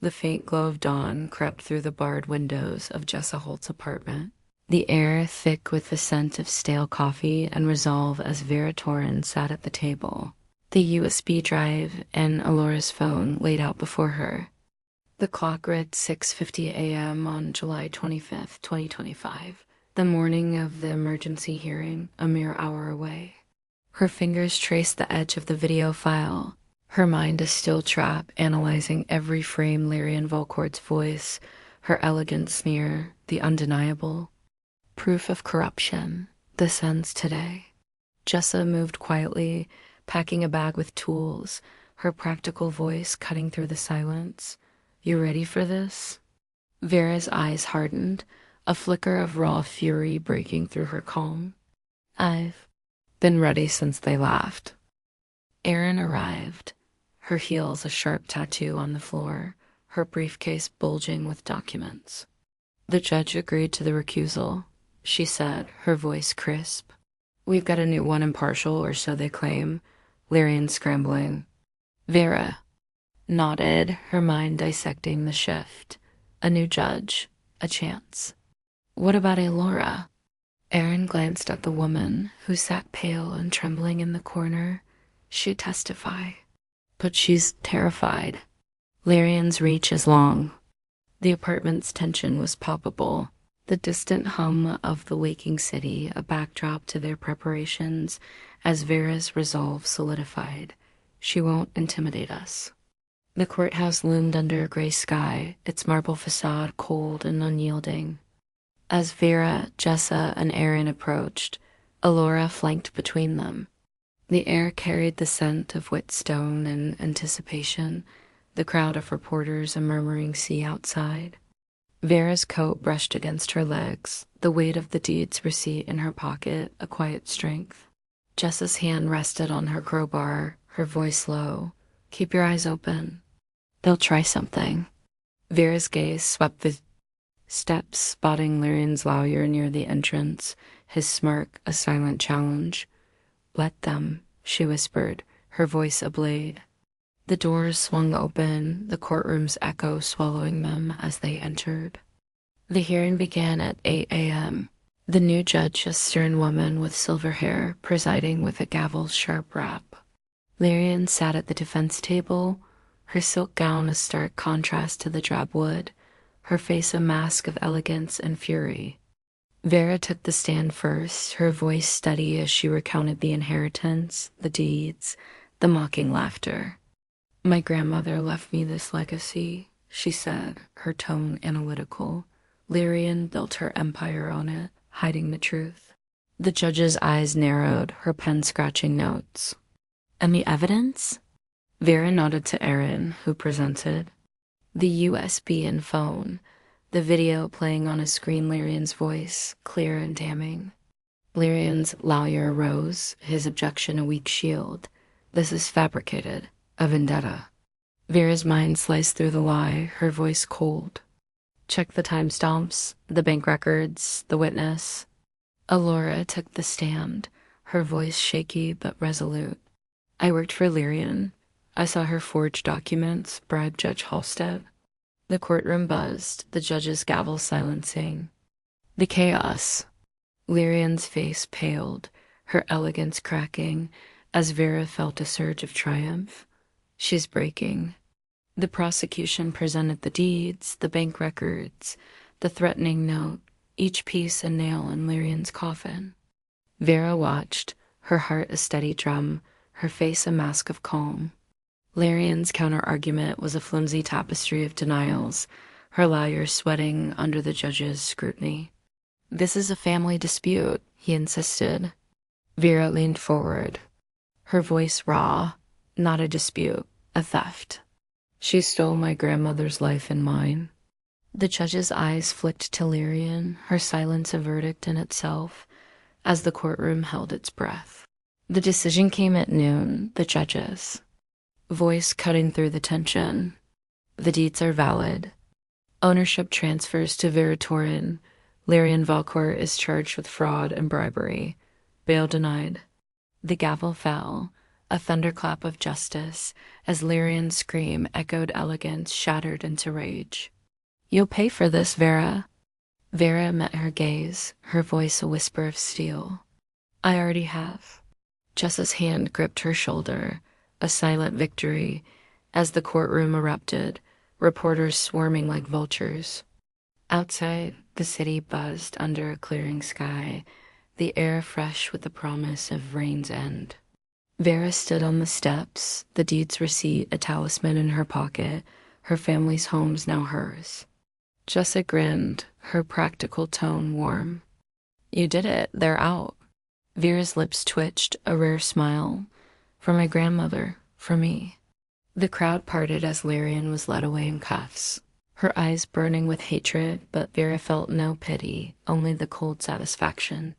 The faint glow of dawn crept through the barred windows of Jessa Holt's apartment, the air thick with the scent of stale coffee and resolve as Vera Torin sat at the table, the USB drive and Elara's phone laid out before her. The clock read 6:50 a.m. on July 25th, 2025. The morning of the emergency hearing, a mere hour away. Her fingers traced the edge of the video file, her mind a steel trap analyzing every frame Lyrian Volcourt's voice, her elegant sneer, the undeniable. Proof of corruption, the sense today. Jessa moved quietly, packing a bag with tools, her practical voice cutting through the silence. You ready for this? Vera's eyes hardened, a flicker of raw fury breaking through her calm. I've been ready since they laughed. Erin arrived, her heels a sharp tattoo on the floor, her briefcase bulging with documents. The judge agreed to the recusal, she said, her voice crisp. We've got a new one impartial, or so they claim. Lyrian scrambling. Vera nodded, her mind dissecting the shift. A new judge, a chance. What about Elara? Erin glanced at the woman, who sat pale and trembling in the corner. She'd testify. But she's terrified. Lyrian's reach is long. The apartment's tension was palpable. The distant hum of the waking city, a backdrop to their preparations, as Vera's resolve solidified. She won't intimidate us. The courthouse loomed under a gray sky, its marble facade cold and unyielding. As Vera, Jessa, and Erin approached, Elara flanked between them. The air carried the scent of wet stone and anticipation, the crowd of reporters a murmuring sea outside. Vera's coat brushed against her legs, the weight of the deed's receipt in her pocket, a quiet strength. Jessa's hand rested on her crowbar, her voice low. Keep your eyes open. They'll try something. Vera's gaze swept the steps, spotting Lyrian's lawyer near the entrance, his smirk a silent challenge. Let them, she whispered, her voice ablaze. The doors swung open, the courtroom's echo swallowing them as they entered. The hearing began at 8 a.m. The new judge, a stern woman with silver hair, presiding with a gavel's sharp rap. Lyrian sat at the defense table, her silk gown a stark contrast to the drab wood, her face a mask of elegance and fury. Vera took the stand first, her voice steady as she recounted the inheritance, the deeds, the mocking laughter. My grandmother left me this legacy, she said, her tone analytical. Lyrian built her empire on it, hiding the truth. The judge's eyes narrowed, her pen scratching notes. And the evidence? Vera nodded to Aaron, who presented. The USB and phone, the video playing on a screen, Lyrian's voice, clear and damning. Lyrian's lawyer rose, his objection a weak shield. This is fabricated, a vendetta. Vera's mind sliced through the lie, her voice cold. Check the timestamps, the bank records, the witness. Elara took the stand, her voice shaky but resolute. I worked for Lyrian. I saw her forge documents, bribe Judge Halstead. The courtroom buzzed, the judge's gavel silencing. The chaos. Lyrian's face paled, her elegance cracking, as Vera felt a surge of triumph. She's breaking. The prosecution presented the deeds, the bank records, the threatening note, each piece a nail in Lyrian's coffin. Vera watched, her heart a steady drum, her face a mask of calm. Lyrian's counter-argument was a flimsy tapestry of denials, her lawyer sweating under the judge's scrutiny. This is a family dispute, he insisted. Vera leaned forward, her voice raw. Not a dispute, a theft. She stole my grandmother's life and mine. The judge's eyes flicked to Lyrian, her silence a verdict in itself, as the courtroom held its breath. The decision came at noon, the judge's voice cutting through the tension. The deeds are valid. Ownership transfers to Veratorin. Lyrian Valcourt is charged with fraud and bribery. Bail denied. The gavel fell, a thunderclap of justice, as Lyrian's scream echoed elegance shattered into rage. You'll pay for this, Vera. Vera met her gaze, her voice a whisper of steel. I already have. Jessa's hand gripped her shoulder, a silent victory, as the courtroom erupted, reporters swarming like vultures. Outside, the city buzzed under a clearing sky, the air fresh with the promise of rain's end. Vera stood on the steps, the deed's receipt a talisman in her pocket, her family's home's now hers. Jessa grinned, her practical tone warm. You did it, they're out. Vera's lips twitched, a rare smile. For my grandmother, for me. The crowd parted as Lyrian was led away in cuffs, her eyes burning with hatred, but Vera felt no pity, only the cold satisfaction.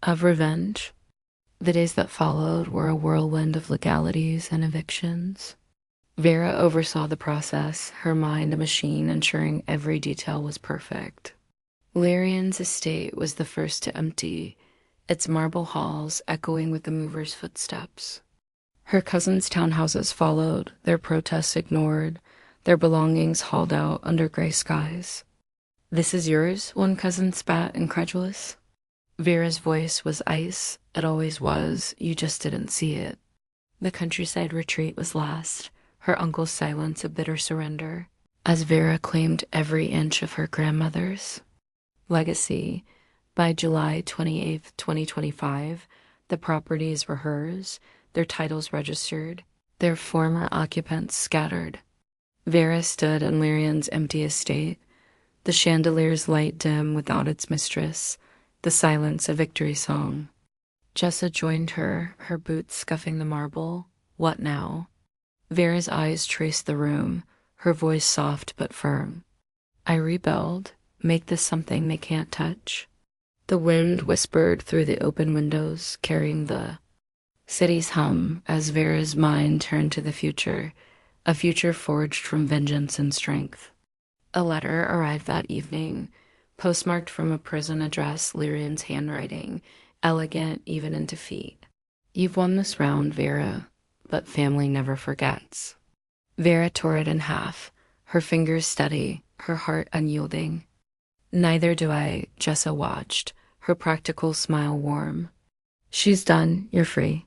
Of revenge. The days that followed were a whirlwind of legalities and evictions. Vera oversaw the process, her mind a machine ensuring every detail was perfect. Lyrian's estate was the first to empty, its marble halls echoing with the movers' footsteps. Her cousins' townhouses followed, their protests ignored, their belongings hauled out under gray skies. This is yours? One cousin spat, incredulous. Vera's voice was ice. It always was. You just didn't see it. The countryside retreat was last, her uncle's silence a bitter surrender, as Vera claimed every inch of her grandmother's legacy. By July 28, 2025, the properties were hers, their titles registered, their former occupants scattered. Vera stood in Lyrian's empty estate, the chandelier's light dim without its mistress, the silence a victory song. Jessa joined her, her boots scuffing the marble. What now? Vera's eyes traced the room, her voice soft but firm. I rebuild, make this something they can't touch. The wind whispered through the open windows, carrying the Cities hum as Vera's mind turned to the future, a future forged from vengeance and strength. A letter arrived that evening, postmarked from a prison address, Lyrian's handwriting, elegant even in defeat. You've won this round, Vera, but family never forgets. Vera tore it in half, her fingers steady, her heart unyielding. Neither do I, Jessa watched, her practical smile warm. She's done, you're free.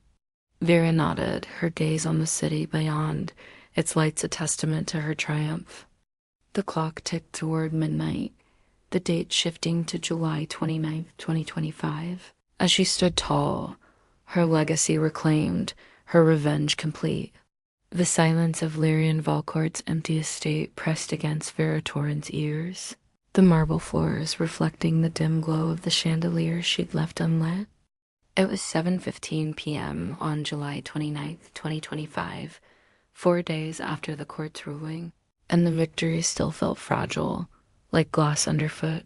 Vera nodded, her gaze on the city beyond, its lights a testament to her triumph. The clock ticked toward midnight, the date shifting to July 29th, 2025. As she stood tall, her legacy reclaimed, her revenge complete. The silence of Lyrian Valcourt's empty estate pressed against Vera Torrens' ears, the marble floors reflecting the dim glow of the chandelier she'd left unlit. It was 7:15 p.m. on July 29th, 2025, 4 days after the court's ruling, and the victory still felt fragile, like glass underfoot.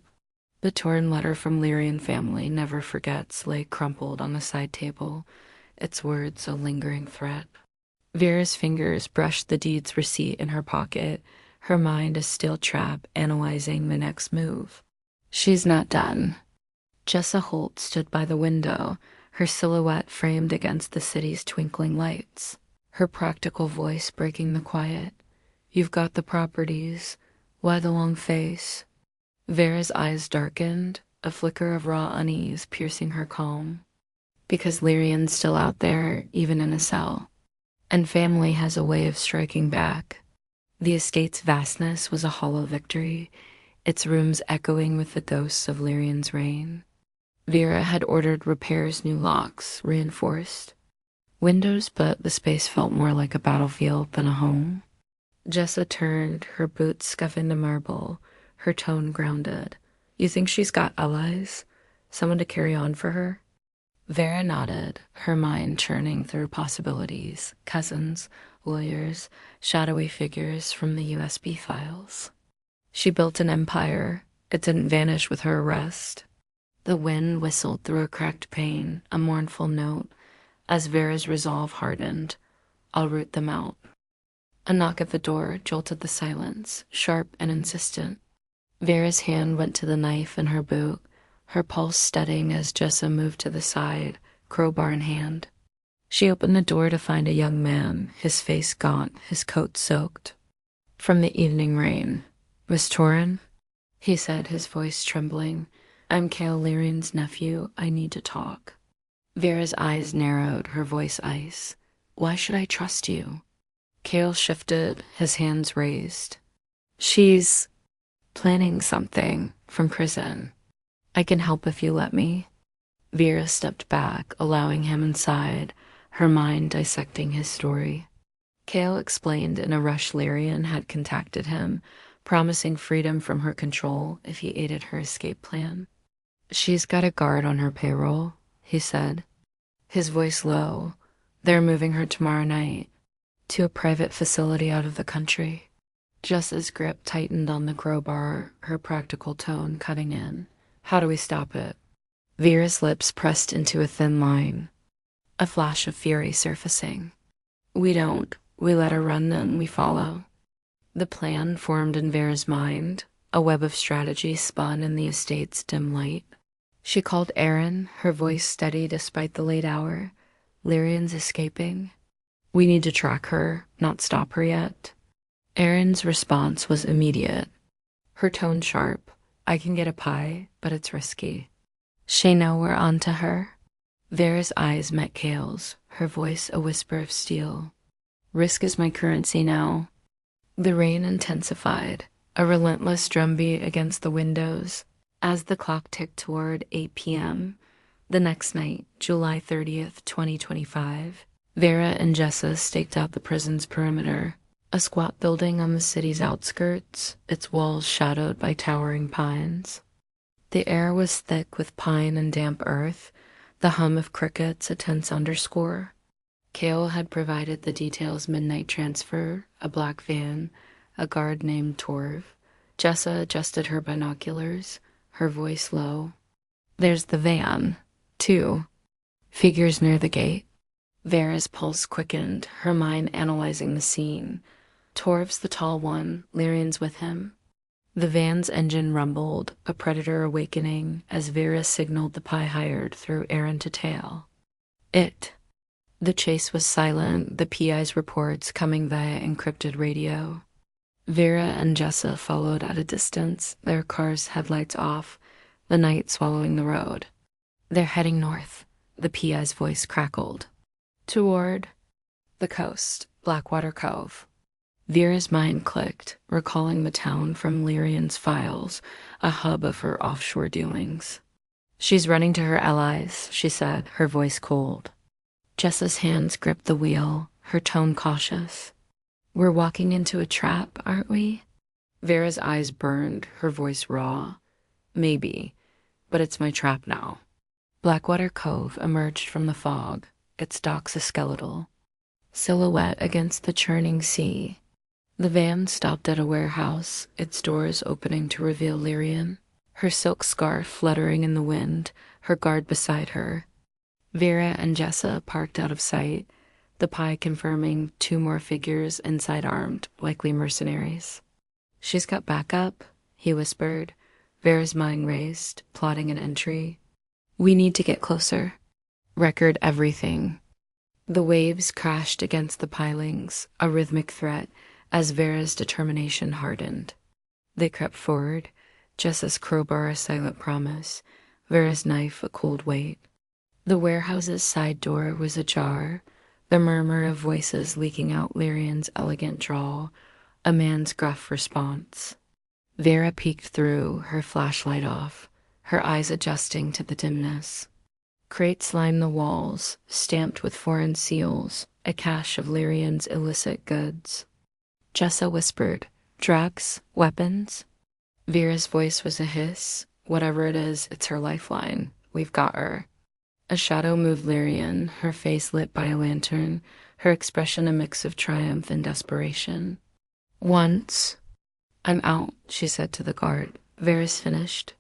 The torn letter from Lyrian family never forgets lay crumpled on the side table, its words a lingering threat. Vera's fingers brushed the deed's receipt in her pocket, her mind a steel trap analyzing the next move. She's not done. Jessa Holt stood by the window, her silhouette framed against the city's twinkling lights, her practical voice breaking the quiet. You've got the properties. Why the long face? Vera's eyes darkened, a flicker of raw unease piercing her calm. Because Lyrian's still out there, even in a cell. And family has a way of striking back. The estate's vastness was a hollow victory, its rooms echoing with the ghosts of Lyrian's reign. Vera had ordered repairs, new locks, reinforced. Windows, but the space felt more like a battlefield than a home. Jessa turned, her boots scuffing the marble, her tone grounded. You think she's got allies? Someone to carry on for her? Vera nodded, her mind churning through possibilities, cousins, lawyers, shadowy figures from the USB files. She built an empire. It didn't vanish with her arrest. The wind whistled through a cracked pane, a mournful note. As Vera's resolve hardened, I'll root them out. A knock at the door jolted the silence, sharp and insistent. Vera's hand went to the knife in her boot, her pulse steadying as Jessa moved to the side, crowbar in hand. She opened the door to find a young man, his face gaunt, his coat soaked. From the evening rain. Miss Torren? He said, his voice trembling. I'm Cale Lyrian's nephew. I need to talk. Vera's eyes narrowed, her voice ice. Why should I trust you? Cale shifted, his hands raised. She's planning something from prison. I can help if you let me. Vera stepped back, allowing him inside, her mind dissecting his story. Cale explained in a rush Lyrian had contacted him, promising freedom from her control if he aided her escape plan. She's got a guard on her payroll, he said, his voice low. They're moving her tomorrow night to a private facility out of the country. Jessa's grip tightened on the crowbar, her practical tone cutting in. How do we stop it? Vera's lips pressed into a thin line, a flash of fury surfacing. We don't. We let her run, then we follow. The plan formed in Vera's mind, a web of strategy spun in the estate's dim light. She called Aaron, her voice steady despite the late hour. Lyrian's escaping. We need to track her, not stop her yet. Aaron's response was immediate, her tone sharp. I can get a pie, but it's risky. Shay know we're on to her. Vera's eyes met Cale's, her voice a whisper of steel. Risk is my currency now. The rain intensified, a relentless drumbeat against the windows. As the clock ticked toward 8 p.m., the next night, July 30th, 2025, Vera and Jessa staked out the prison's perimeter, a squat building on the city's outskirts, its walls shadowed by towering pines. The air was thick with pine and damp earth, the hum of crickets a tense underscore. Cale had provided the details midnight transfer, a black van, a guard named Torv. Jessa adjusted her binoculars, her voice low. There's the van, too. Figures near the gate. Vera's pulse quickened, her mind analyzing the scene. Torv's the tall one, Lyrian's with him. The van's engine rumbled, a predator awakening, as Vera signaled the pie hired through Aaron to tail. The chase was silent, the PI's reports coming via encrypted radio. Vera and Jessa followed at a distance, their car's headlights off, the night swallowing the road. They're heading north, the PI's voice crackled. Toward the coast, Blackwater Cove. Vera's mind clicked, recalling the town from Lyrian's files, a hub of her offshore doings. She's running to her allies, she said, her voice cold. Jessa's hands gripped the wheel, her tone cautious. We're walking into a trap, aren't we? Vera's eyes burned, her voice raw. Maybe, but it's my trap now. Blackwater Cove emerged from the fog, its docks a skeletal silhouette against the churning sea. The van stopped at a warehouse, its doors opening to reveal Lyrian, her silk scarf fluttering in the wind, her guard beside her. Vera and Jessa parked out of sight, the pie confirming 2 more figures inside armed, likely mercenaries. She's got backup, he whispered. Vera's mind raced, plotting an entry. We need to get closer. Record everything. The waves crashed against the pilings, a rhythmic threat, as Vera's determination hardened. They crept forward, Jessa's crowbar a silent promise, Vera's knife a cold weight. The warehouse's side door was ajar, the murmur of voices leaking out Lyrian's elegant drawl, a man's gruff response. Vera peeked through, her flashlight off, her eyes adjusting to the dimness. Crates lined the walls, stamped with foreign seals, a cache of Lyrian's illicit goods. Jessa whispered, drugs, weapons? Vera's voice was a hiss. Whatever it is, it's her lifeline. We've got her. A shadow moved Lyrian, her face lit by a lantern, her expression a mix of triumph and desperation. Once I'm out, she said to the guard. Vera's finished.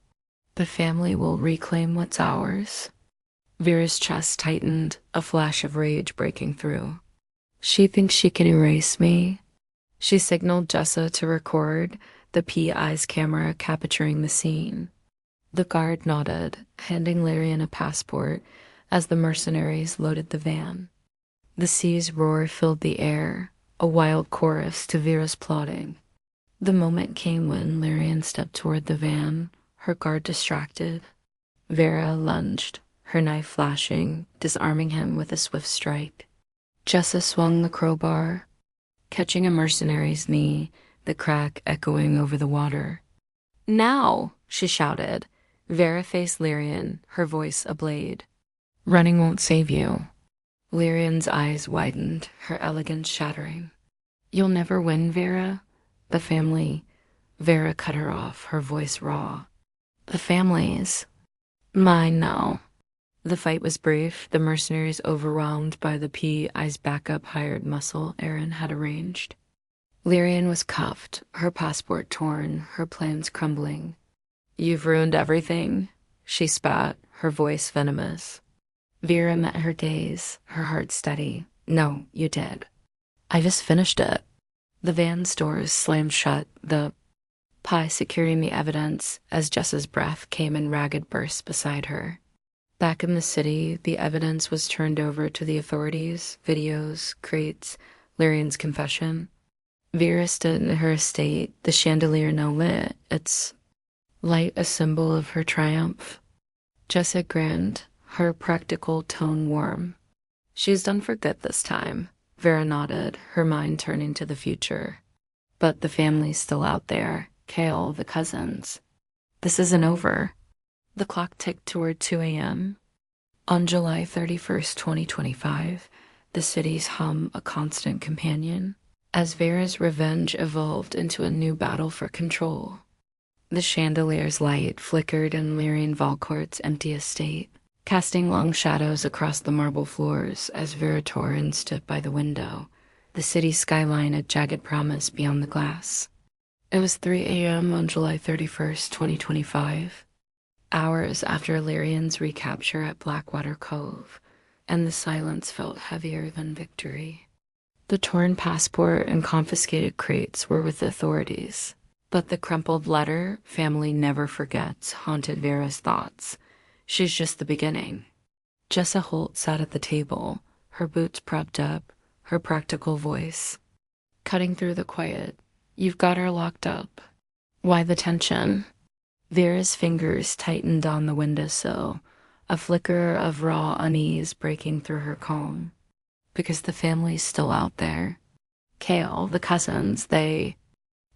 The family will reclaim what's ours. Vera's chest tightened, a flash of rage breaking through. She thinks she can erase me. She signaled Jessa to record, the PI's camera capturing the scene. The guard nodded, handing Lyrian a passport as the mercenaries loaded the van. The sea's roar filled the air, a wild chorus to Vera's plotting. The moment came when Lyrian stepped toward the van, her guard distracted. Vera lunged, her knife flashing, disarming him with a swift strike. Jessa swung the crowbar, catching a mercenary's knee, the crack echoing over the water. Now, she shouted. Vera faced Lyrian, her voice a blade. Running won't save you. Lyrian's eyes widened, her elegance shattering. You'll never win, Vera. The family. Vera cut her off, her voice raw. The family's mine now. The fight was brief, the mercenaries overwhelmed by the PI's backup hired muscle Aaron had arranged. Lyrian was cuffed, her passport torn, her plans crumbling. You've ruined everything, she spat, her voice venomous. Vera met her gaze, her heart steady. No, you did. I just finished it. The van's doors slammed shut, the pie securing the evidence as Jessa's breath came in ragged bursts beside her. Back in the city, the evidence was turned over to the authorities, videos, crates, Lyrian's confession. Vera stood in her estate, the chandelier now lit, its light a symbol of her triumph. Jessa grinned, her practical tone warm. She's done for good this time. Vera nodded, her mind turning to the future. But the family's still out there. Kale, the cousins. This isn't over. The clock ticked toward 2 a.m. On July 31st, 2025, the city's hum a constant companion, as Vera's revenge evolved into a new battle for control. The chandelier's light flickered in Lyrian Valcourt's empty estate, casting long shadows across the marble floors as Vera Torrin stood by the window, the city's skyline a jagged promise beyond the glass. It was 3 a.m. on July 31st, 2025, hours after Lyrian's recapture at Blackwater Cove, and the silence felt heavier than victory. The torn passport and confiscated crates were with the authorities, but the crumpled letter, "Family never forgets," haunted Vera's thoughts. She's just the beginning. Jessa Holt sat at the table, her boots propped up, her practical voice cutting through the quiet. "You've got her locked up." Why the tension? Vera's fingers tightened on the windowsill, a flicker of raw unease breaking through her calm. Because the family's still out there. Kale, the cousins, they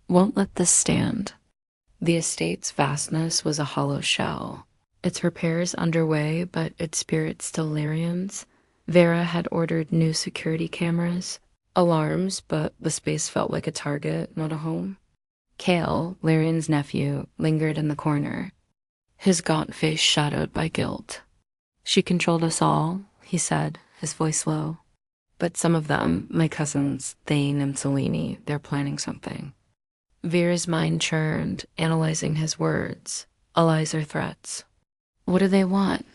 won't let this stand. The estate's vastness was a hollow shell. Its repairs underway, but its spirit still Lyrian's. Vera had ordered new security cameras, alarms, but the space felt like a target, not a home. Kale, Lyrian's nephew, lingered in the corner, his gaunt face shadowed by guilt. "She controlled us all," he said, his voice low. "But some of them, my cousins, Thane and Selene, they're planning something." Vera's mind churned, analyzing his words, allies or threats. What do they want?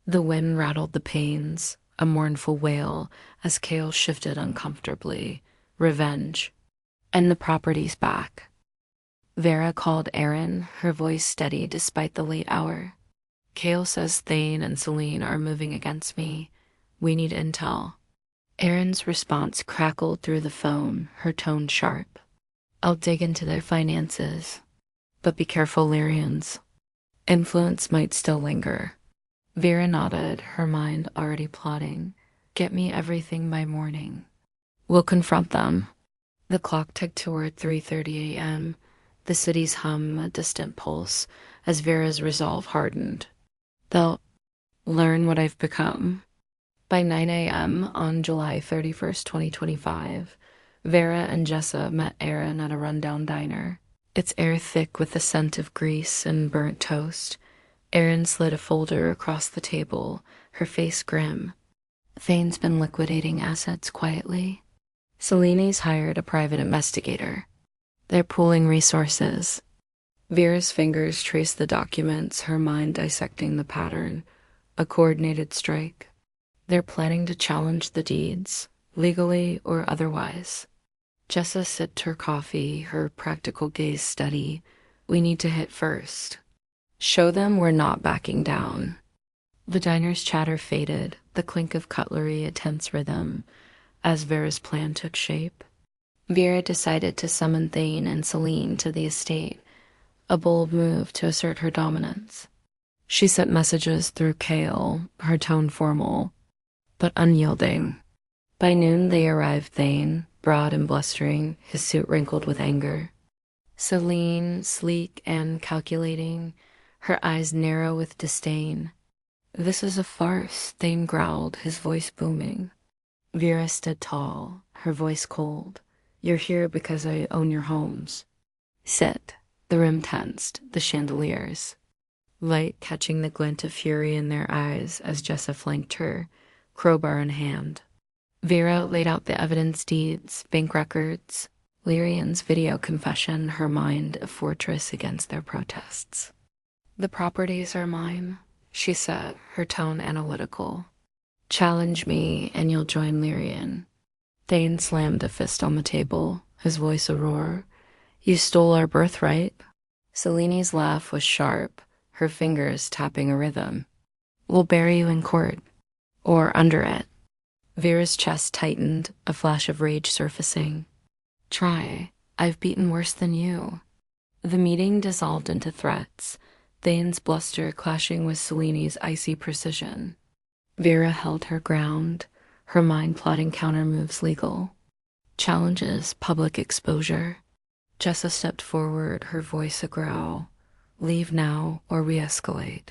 The wind rattled the panes, a mournful wail as Kale shifted uncomfortably. Revenge. And the property's back. Vera called Aaron, her voice steady despite the late hour. "Kale says Thane and Selene are moving against me. We need intel." Erin's response crackled through the phone, her tone sharp. "I'll dig into their finances. But be careful, Lyrians. Influence might still linger." Vera nodded, her mind already plotting. "Get me everything by morning. We'll confront them." The clock ticked toward 3:30 a.m., the city's hum a distant pulse as Vera's resolve hardened. They'll learn what I've become. By 9 a.m. on July 31st, 2025, Vera and Jessa met Aaron at a rundown diner, its air thick with the scent of grease and burnt toast. Aaron slid a folder across the table, her face grim. "Thane's been liquidating assets quietly. Selene's hired a private investigator. They're pooling resources." Vera's fingers traced the documents, her mind dissecting the pattern. A coordinated strike. They're planning to challenge the deeds, legally or otherwise. Jessa sipped her coffee, her practical gaze steady. "We need to hit first. Show them we're not backing down." The diner's chatter faded, the clink of cutlery a tense rhythm, as Vera's plan took shape. Vera decided to summon Thane and Selene to the estate, a bold move to assert her dominance. She sent messages through Kale, her tone formal, but unyielding. By noon they arrived Thane, broad and blustering, his suit wrinkled with anger. Selene, sleek and calculating, her eyes narrow with disdain. "This is a farce," Thane growled, his voice booming. Vera stood tall, her voice cold. "You're here because I own your homes. Sit." The room tensed, the chandeliers. Light catching the glint of fury in their eyes as Jessa flanked her, crowbar in hand. Vera laid out the evidence deeds, bank records, Lyrian's video confession, her mind a fortress against their protests. "The properties are mine," she said, her tone analytical. "Challenge me and you'll join Lyrian." Thane slammed a fist on the table, his voice a roar. "You stole our birthright." Selene's laugh was sharp, her fingers tapping a rhythm. "We'll bury you in court. Or under it." Vera's chest tightened, a flash of rage surfacing. "Try. I've beaten worse than you." The meeting dissolved into threats, Thane's bluster clashing with Selene's icy precision. Vera held her ground, her mind plotting countermoves legal. Challenges, public exposure. Jessa stepped forward, her voice a growl. "Leave now or re-escalate."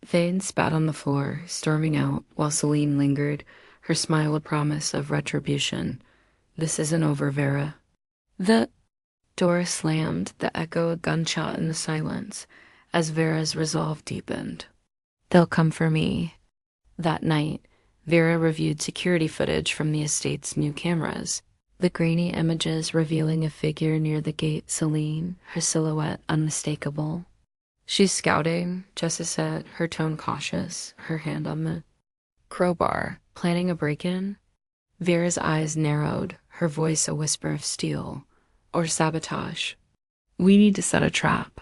Thane spat on the floor, storming out, while Selene lingered, her smile a promise of retribution. "This isn't over, Vera." The door slammed, the echo a gunshot in the silence, as Vera's resolve deepened. "They'll come for me." That night, Vera reviewed security footage from the estate's new cameras, the grainy images revealing a figure near the gate, Selene, her silhouette unmistakable. "She's scouting," Jessa said, her tone cautious, her hand on the crowbar. Planning a break-in? Vera's eyes narrowed, her voice a whisper of steel. Or sabotage. We need to set a trap.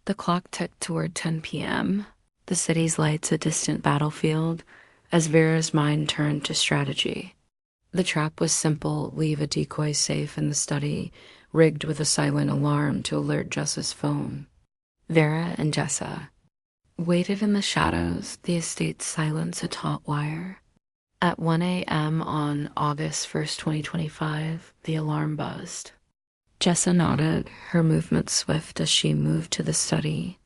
The clock ticked toward 10 p.m., the city's lights a distant battlefield, as Vera's mind turned to strategy. The trap was simple: leave a decoy safe in the study, rigged with a silent alarm to alert Jessa's phone. Vera and Jessa waited in the shadows, the estate's silence a taut wire. At 1 a.m. on August 1st, 2025, the alarm buzzed. Jessa nodded, her movements swift as she moved to the study.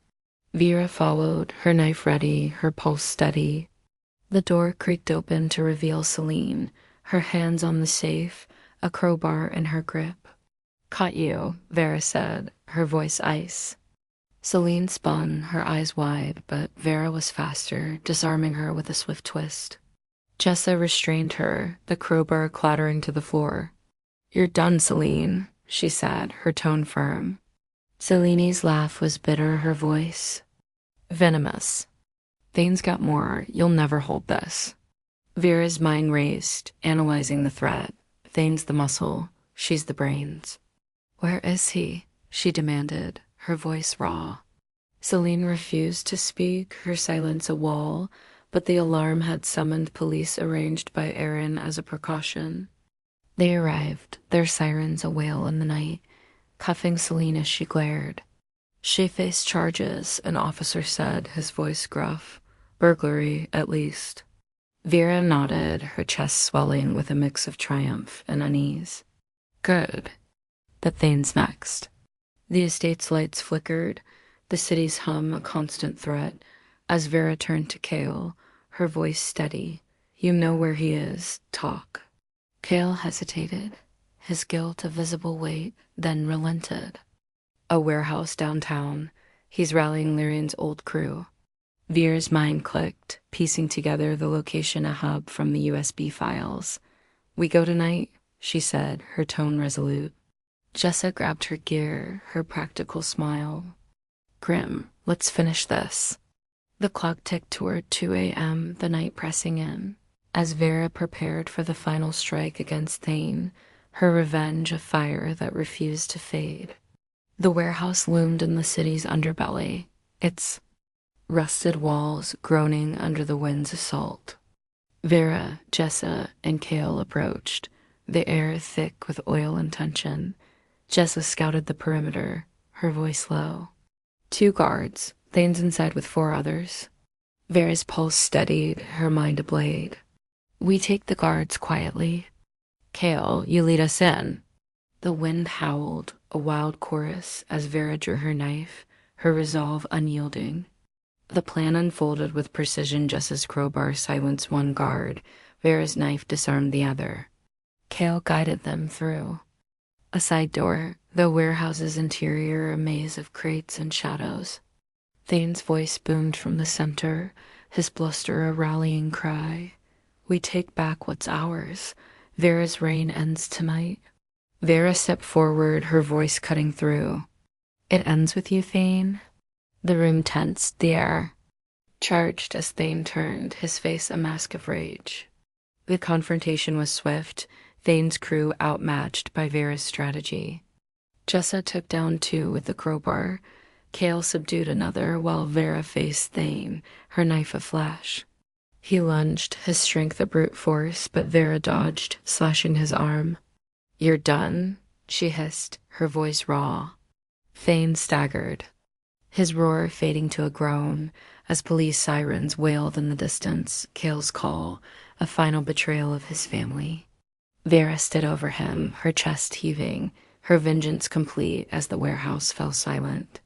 Vera followed, her knife ready, her pulse steady. The door creaked open to reveal Celine, her hands on the safe, a crowbar in her grip. Caught you, Vera said, her voice ice. Celine spun, her eyes wide, but Vera was faster, disarming her with a swift twist. Jessa restrained her, the crowbar clattering to the floor. You're done, Celine, she said, her tone firm. Celine's laugh was bitter, her voice venomous. Thane's got more. You'll never hold this. Vera's mind raced, analyzing the threat. Thane's the muscle. She's the brains. Where is he? She demanded, her voice raw. Celine refused to speak, her silence a wall, but the alarm had summoned police arranged by Aaron as a precaution. They arrived, their sirens a wail in the night, cuffing Celine as she glared. She faced charges, an officer said, his voice gruff. Burglary, at least. Vera nodded, her chest swelling with a mix of triumph and unease. Good. But Thane's next. The estate's lights flickered, the city's hum a constant threat, as Vera turned to Kale, her voice steady. You know where he is. Talk. Kale hesitated, his guilt a visible weight, then relented. A warehouse downtown. He's rallying Lyrian's old crew. Vera's mind clicked, piecing together the location a hub from the USB files. We go tonight, she said, her tone resolute. Jessa grabbed her gear, her practical smile. Grim, let's finish this. The clock ticked toward 2 a.m., the night pressing in. As Vera prepared for the final strike against Thane, her revenge a fire that refused to fade. The warehouse loomed in the city's underbelly, its rusted walls groaning under the wind's assault. Vera, Jessa, and Kale approached, the air thick with oil and tension. Jessa scouted the perimeter, her voice low. 2 guards, Thane's inside with 4 others. Vera's pulse steadied, her mind ablaze. We take the guards quietly. Kale, you lead us in. The wind howled, a wild chorus, as Vera drew her knife, her resolve unyielding. The plan unfolded with precision. Jessa's crowbar silenced 1 guard. Vera's knife disarmed the other. Kale guided them through. A side door, the warehouse's interior a maze of crates and shadows. Thane's voice boomed from the center, his bluster a rallying cry. We take back what's ours. Vera's reign ends tonight. Vera stepped forward, her voice cutting through. It ends with you, Thane? The room tensed, the air charged as Thane turned, his face a mask of rage. The confrontation was swift, Thane's crew outmatched by Vera's strategy. Jessa took down 2 with the crowbar. Kale subdued another, while Vera faced Thane, her knife a flash. He lunged, his strength a brute force, but Vera dodged, slashing his arm. You're done, she hissed, her voice raw. Thane staggered, his roar fading to a groan as police sirens wailed in the distance. Kale's call, a final betrayal of his family. Vera stood over him, her chest heaving, her vengeance complete as the warehouse fell silent.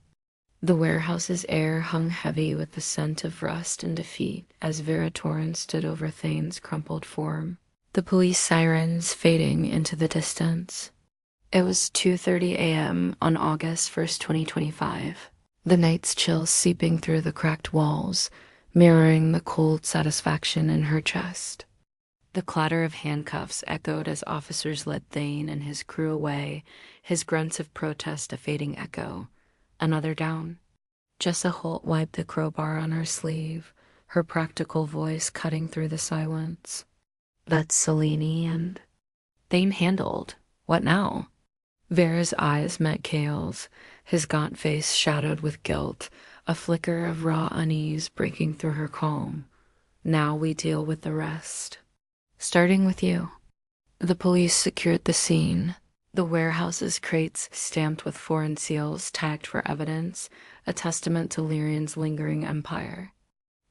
The warehouse's air hung heavy with the scent of rust and defeat as Vera Torrance stood over Thane's crumpled form, the police sirens fading into the distance. It was 2:30 a.m. on August 1st, 2025, the night's chill seeping through the cracked walls, mirroring the cold satisfaction in her chest. The clatter of handcuffs echoed as officers led Thane and his crew away, his grunts of protest a fading echo. Another down. Jessa Holt wiped the crowbar on her sleeve, her practical voice cutting through the silence. That's Selene and Thane handled. What now? Vera's eyes met Kale's, his gaunt face shadowed with guilt, a flicker of raw unease breaking through her calm. Now we deal with the rest. Starting with you. The police secured the scene. The warehouse's crates stamped with foreign seals tagged for evidence, a testament to Lyrian's lingering empire.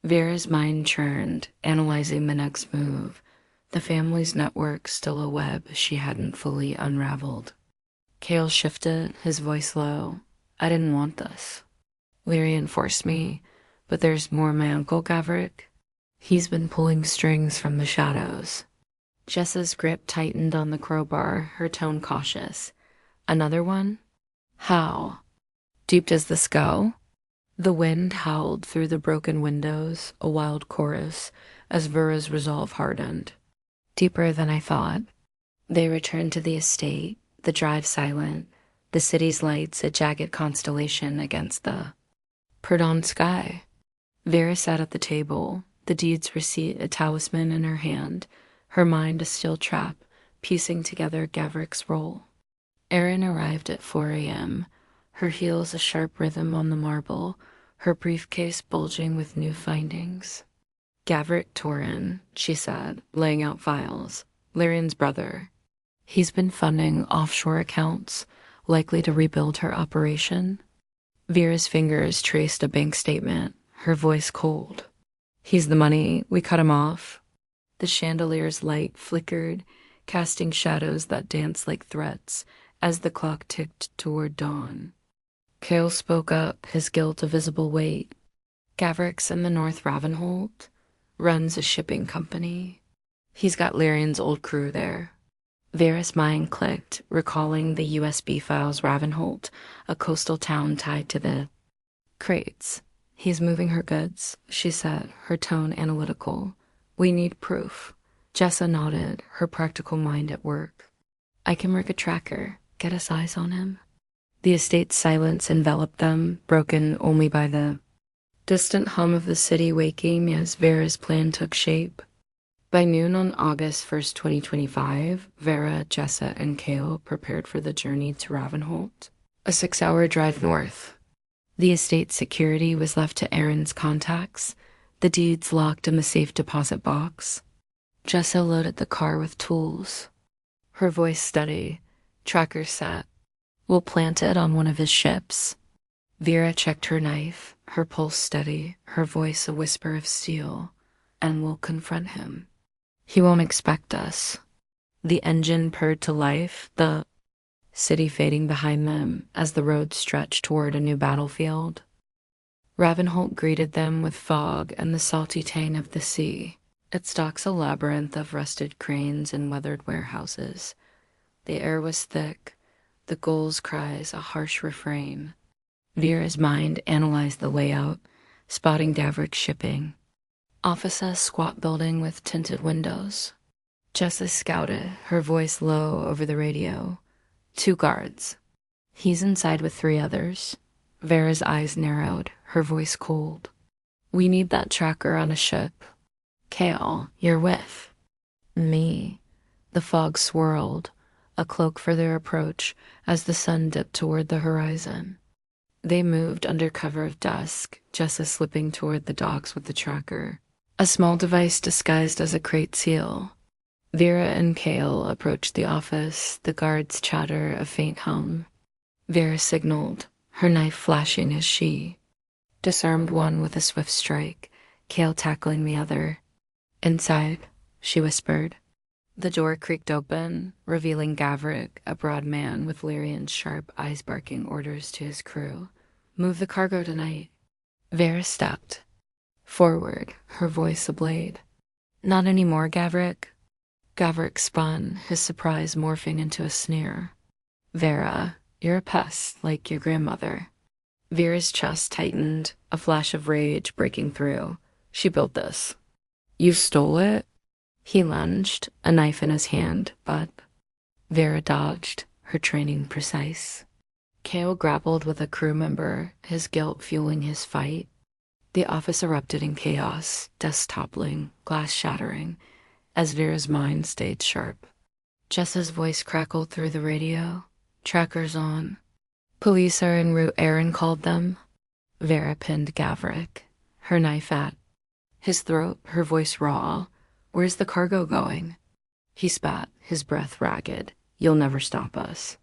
Vera's mind churned, analyzing the next move. The family's network still a web she hadn't fully unraveled. Kale shifted, his voice low. I didn't want this. Lyrian forced me, but there's more my uncle Gavric. He's been pulling strings from the shadows. Jessa's grip tightened on the crowbar, her tone cautious. Another one? How? Deep does this go? The wind howled through the broken windows, a wild chorus, as Vera's resolve hardened. Deeper than I thought. They returned to the estate, the drive silent, the city's lights a jagged constellation against the perdon sky. Vera sat at the table, the deed's receipt a talisman in her hand, her mind a steel trap, piecing together Gavrik's role. Erin arrived at 4 a.m., her heels a sharp rhythm on the marble, her briefcase bulging with new findings. Gavrik Torin, she said, laying out files. Lyrian's brother. He's been funding offshore accounts, likely to rebuild her operation. Vera's fingers traced a bank statement, her voice cold. He's the money, we cut him off. The chandelier's light flickered, casting shadows that danced like threats as the clock ticked toward dawn. Kale spoke up, his guilt a visible weight. Gavrik's in the North Ravenholt, runs a shipping company. He's got Lyrian's old crew there. Vera's mind clicked, recalling the USB files Ravenholt, a coastal town tied to the crates. He's moving her goods, she said, her tone analytical. We need proof. Jessa nodded, her practical mind at work. I can work a tracker, get us eyes on him. The estate's silence enveloped them, broken only by the distant hum of the city waking as Vera's plan took shape. By noon on August 1st, 2025, Vera, Jessa, and Kale prepared for the journey to Ravenholt, a 6-hour drive north. The estate's security was left to Erin's contacts, the deeds locked in the safe deposit box. Jessa loaded the car with tools. Her voice steady, tracker set. We'll plant it on one of his ships. Vera checked her knife, her pulse steady, her voice a whisper of steel, and we'll confront him. He won't expect us. The engine purred to life, the city fading behind them as the road stretched toward a new battlefield. Ravenholt greeted them with fog and the salty tang of the sea. It stalks a labyrinth of rusted cranes and weathered warehouses. The air was thick, the gulls' cries a harsh refrain. Vera's mind analyzed the layout, spotting Gavrik's shipping. Office's squat building with tinted windows. Jessa scouted, her voice low over the radio. 2 guards. He's inside with 3 others. Vera's eyes narrowed, her voice cold. We need that tracker on a ship. Kale, you're with me. The fog swirled, a cloak for their approach as the sun dipped toward the horizon. They moved under cover of dusk, Jessa slipping toward the docks with the tracker. A small device disguised as a crate seal. Vera and Kale approached the office, the guards chatter a faint hum. Vera signaled, her knife flashing as she disarmed one with a swift strike, Kale tackling the other. Inside, she whispered. The door creaked open, revealing Gavrik, a broad man with Lyrian's sharp eyes barking orders to his crew. Move the cargo tonight. Vera stepped forward, her voice ablade. Not anymore, Gavrik. Gavrik spun, his surprise morphing into a sneer. Vera, you're a pest, like your grandmother. Vera's chest tightened, a flash of rage breaking through. She built this. You stole it? He lunged, a knife in his hand, but Vera dodged, her training precise. Kale grappled with a crew member, his guilt fueling his fight. The office erupted in chaos, desks toppling, glass shattering. as Vera's mind stayed sharp. Jessa's voice crackled through the radio. Trackers on. Police are en route, Aaron called them. Vera pinned Gavrik, her knife at his throat, her voice raw. Where's the cargo going? He spat, his breath ragged. You'll never stop us.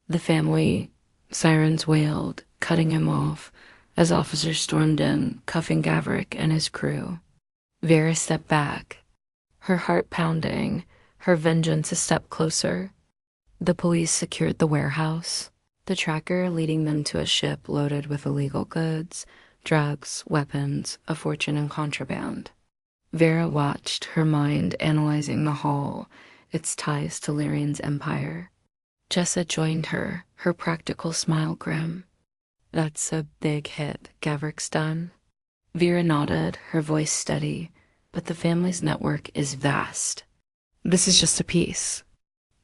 The family, sirens wailed, cutting him off, as officers stormed in, cuffing Gavrik and his crew. Vera stepped back, her heart pounding, her vengeance a step closer. The police secured the warehouse, the tracker leading them to a ship loaded with illegal goods, drugs, weapons, a fortune in contraband. Vera watched, her mind analyzing the haul, its ties to Lyrian's empire. Jessa joined her, her practical smile grim. That's a big hit, Gavrik's done. Vera nodded, her voice steady, but the family's network is vast. This is just a piece.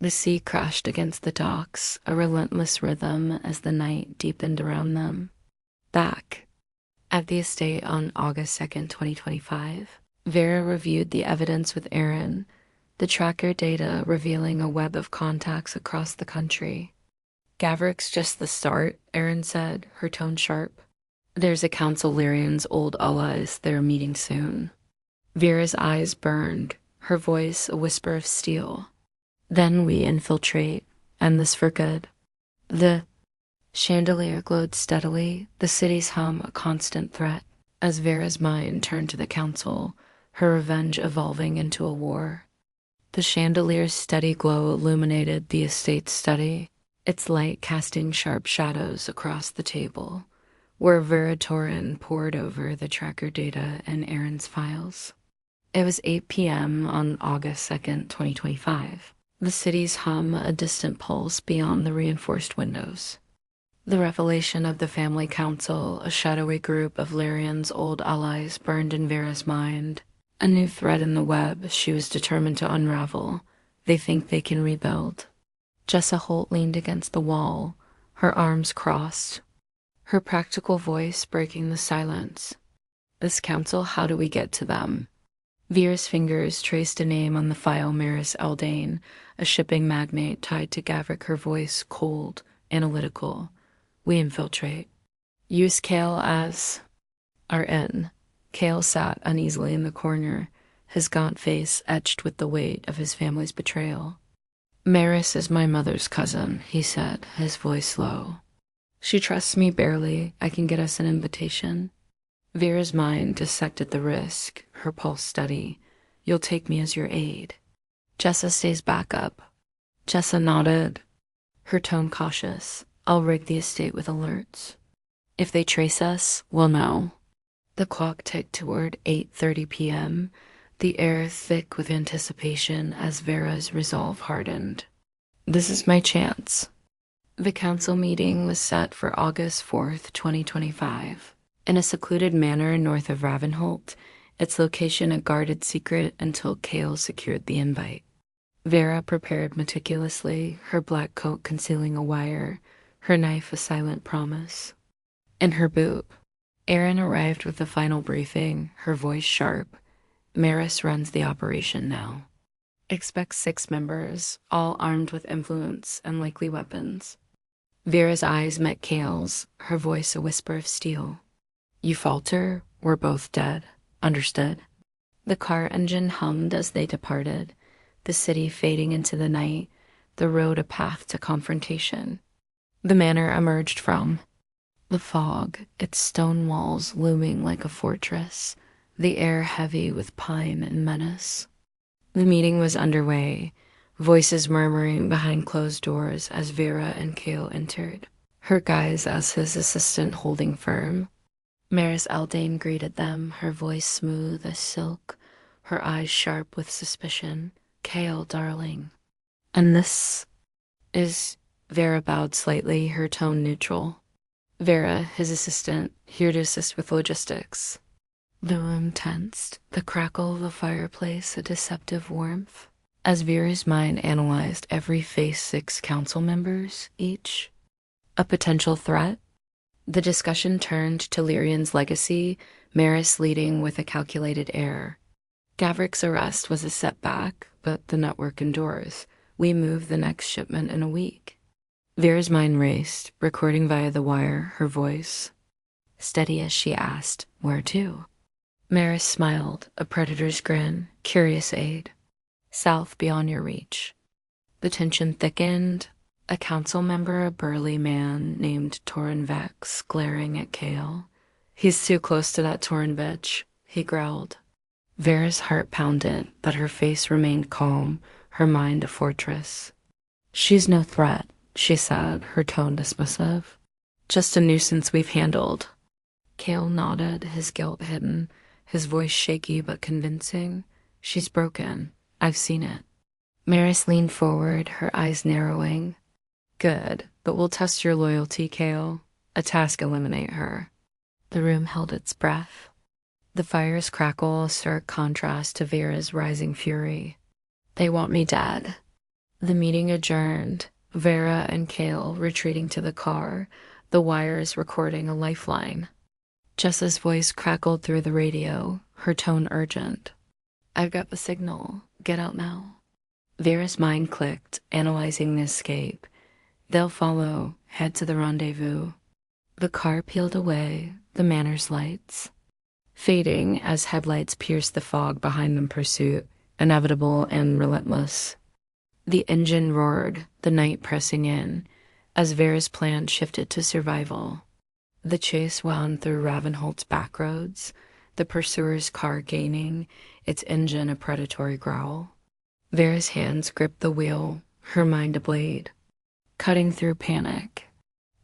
The sea crashed against the docks, a relentless rhythm as the night deepened around them. Back at the estate on August 2nd, 2025, Vera reviewed the evidence with Aaron, the tracker data revealing a web of contacts across the country. Gavrik's just the start, Aaron said, her tone sharp. There's a council Lyrian's old allies they're meeting soon. Vera's eyes burned, her voice a whisper of steel. Then we infiltrate, and this for good. The chandelier glowed steadily, the city's hum a constant threat, as Vera's mind turned to the council, her revenge evolving into a war. The chandelier's steady glow illuminated the estate's study, its light casting sharp shadows across the table, where Vera Torin pored over the tracker data and Aaron's files. It was 8 p.m. on August 2nd, 2025. The city's hum a distant pulse beyond the reinforced windows. The revelation of the family council, a shadowy group of Lyrian's old allies, burned in Vera's mind. A new thread in the web she was determined to unravel. They think they can rebuild. Jessa Holt leaned against the wall, her arms crossed, her practical voice breaking the silence. This council, how do we get to them? Vera's fingers traced a name on the file. Maris Aldane, a shipping magnate tied to Gavrik, her voice cold, analytical. We infiltrate. Use Kale as our in. Kale sat uneasily in the corner, his gaunt face etched with the weight of his family's betrayal. Maris is my mother's cousin, he said, his voice low. She trusts me barely. I can get us an invitation. Vera's mind dissected the risk, her pulse steady. You'll take me as your aide. Jessa stays back up. Jessa nodded, her tone cautious. I'll rig the estate with alerts. If they trace us, we'll know. The clock ticked toward 8:30 p.m., the air thick with anticipation as Vera's resolve hardened. This is my chance. The council meeting was set for August 4th, 2025. In a secluded manor north of Ravenholt, its location a guarded secret until Kale secured the invite. Vera prepared meticulously, her black coat concealing a wire, her knife a silent promise. In her boot, Aaron arrived with the final briefing, her voice sharp. Maris runs the operation now. Expect 6 members, all armed with influence and likely weapons. Vera's eyes met Kale's, her voice a whisper of steel. You falter, we're both dead. Understood? The car engine hummed as they departed, the city fading into the night, the road a path to confrontation. The manor emerged from the fog, its stone walls looming like a fortress, the air heavy with pine and menace. The meeting was underway, voices murmuring behind closed doors as Vera and Kale entered, her guise as his assistant holding firm. Maris Aldane greeted them, her voice smooth as silk, her eyes sharp with suspicion. Kale, darling. And this is... Vera bowed slightly, her tone neutral. Vera, his assistant, here to assist with logistics. The room tensed, the crackle of the fireplace a deceptive warmth. As Vera's mind analyzed every face 6 council members, each a potential threat, the discussion turned to Lyrian's legacy, Maris leading with a calculated air. Gavrick's arrest was a setback, but the network endures. We move the next shipment in a week. Vera's mind raced, recording via the wire, her voice steady as she asked, "Where to?" Maris smiled, a predator's grin, curious aid. "South beyond your reach." The tension thickened, a council member, a burly man named Torin Vex, glaring at Kale. "He's too close to that Torin bitch," he growled. Vera's heart pounded, but her face remained calm, her mind a fortress. "She's no threat," she said, her tone dismissive. "Just a nuisance we've handled." Kale nodded, his guilt hidden, his voice shaky but convincing. "She's broken. I've seen it." Maris leaned forward, her eyes narrowing. "Good, but we'll test your loyalty, Kale. A task eliminate her." The room held its breath. The fire's crackle, a stark contrast to Vera's rising fury. "They want me dead." The meeting adjourned, Vera and Kale retreating to the car, the wires recording a lifeline. Jessa's voice crackled through the radio, her tone urgent. "I've got the signal. Get out now." Vera's mind clicked, analyzing the escape. They'll follow, head to the rendezvous. The car peeled away, the manor's lights fading as headlights pierced the fog behind them. Pursuit, inevitable and relentless. The engine roared, the night pressing in, as Vera's plan shifted to survival. The chase wound through Ravenholt's backroads, the pursuer's car gaining, its engine a predatory growl. Vera's hands gripped the wheel, her mind a blade, cutting through panic.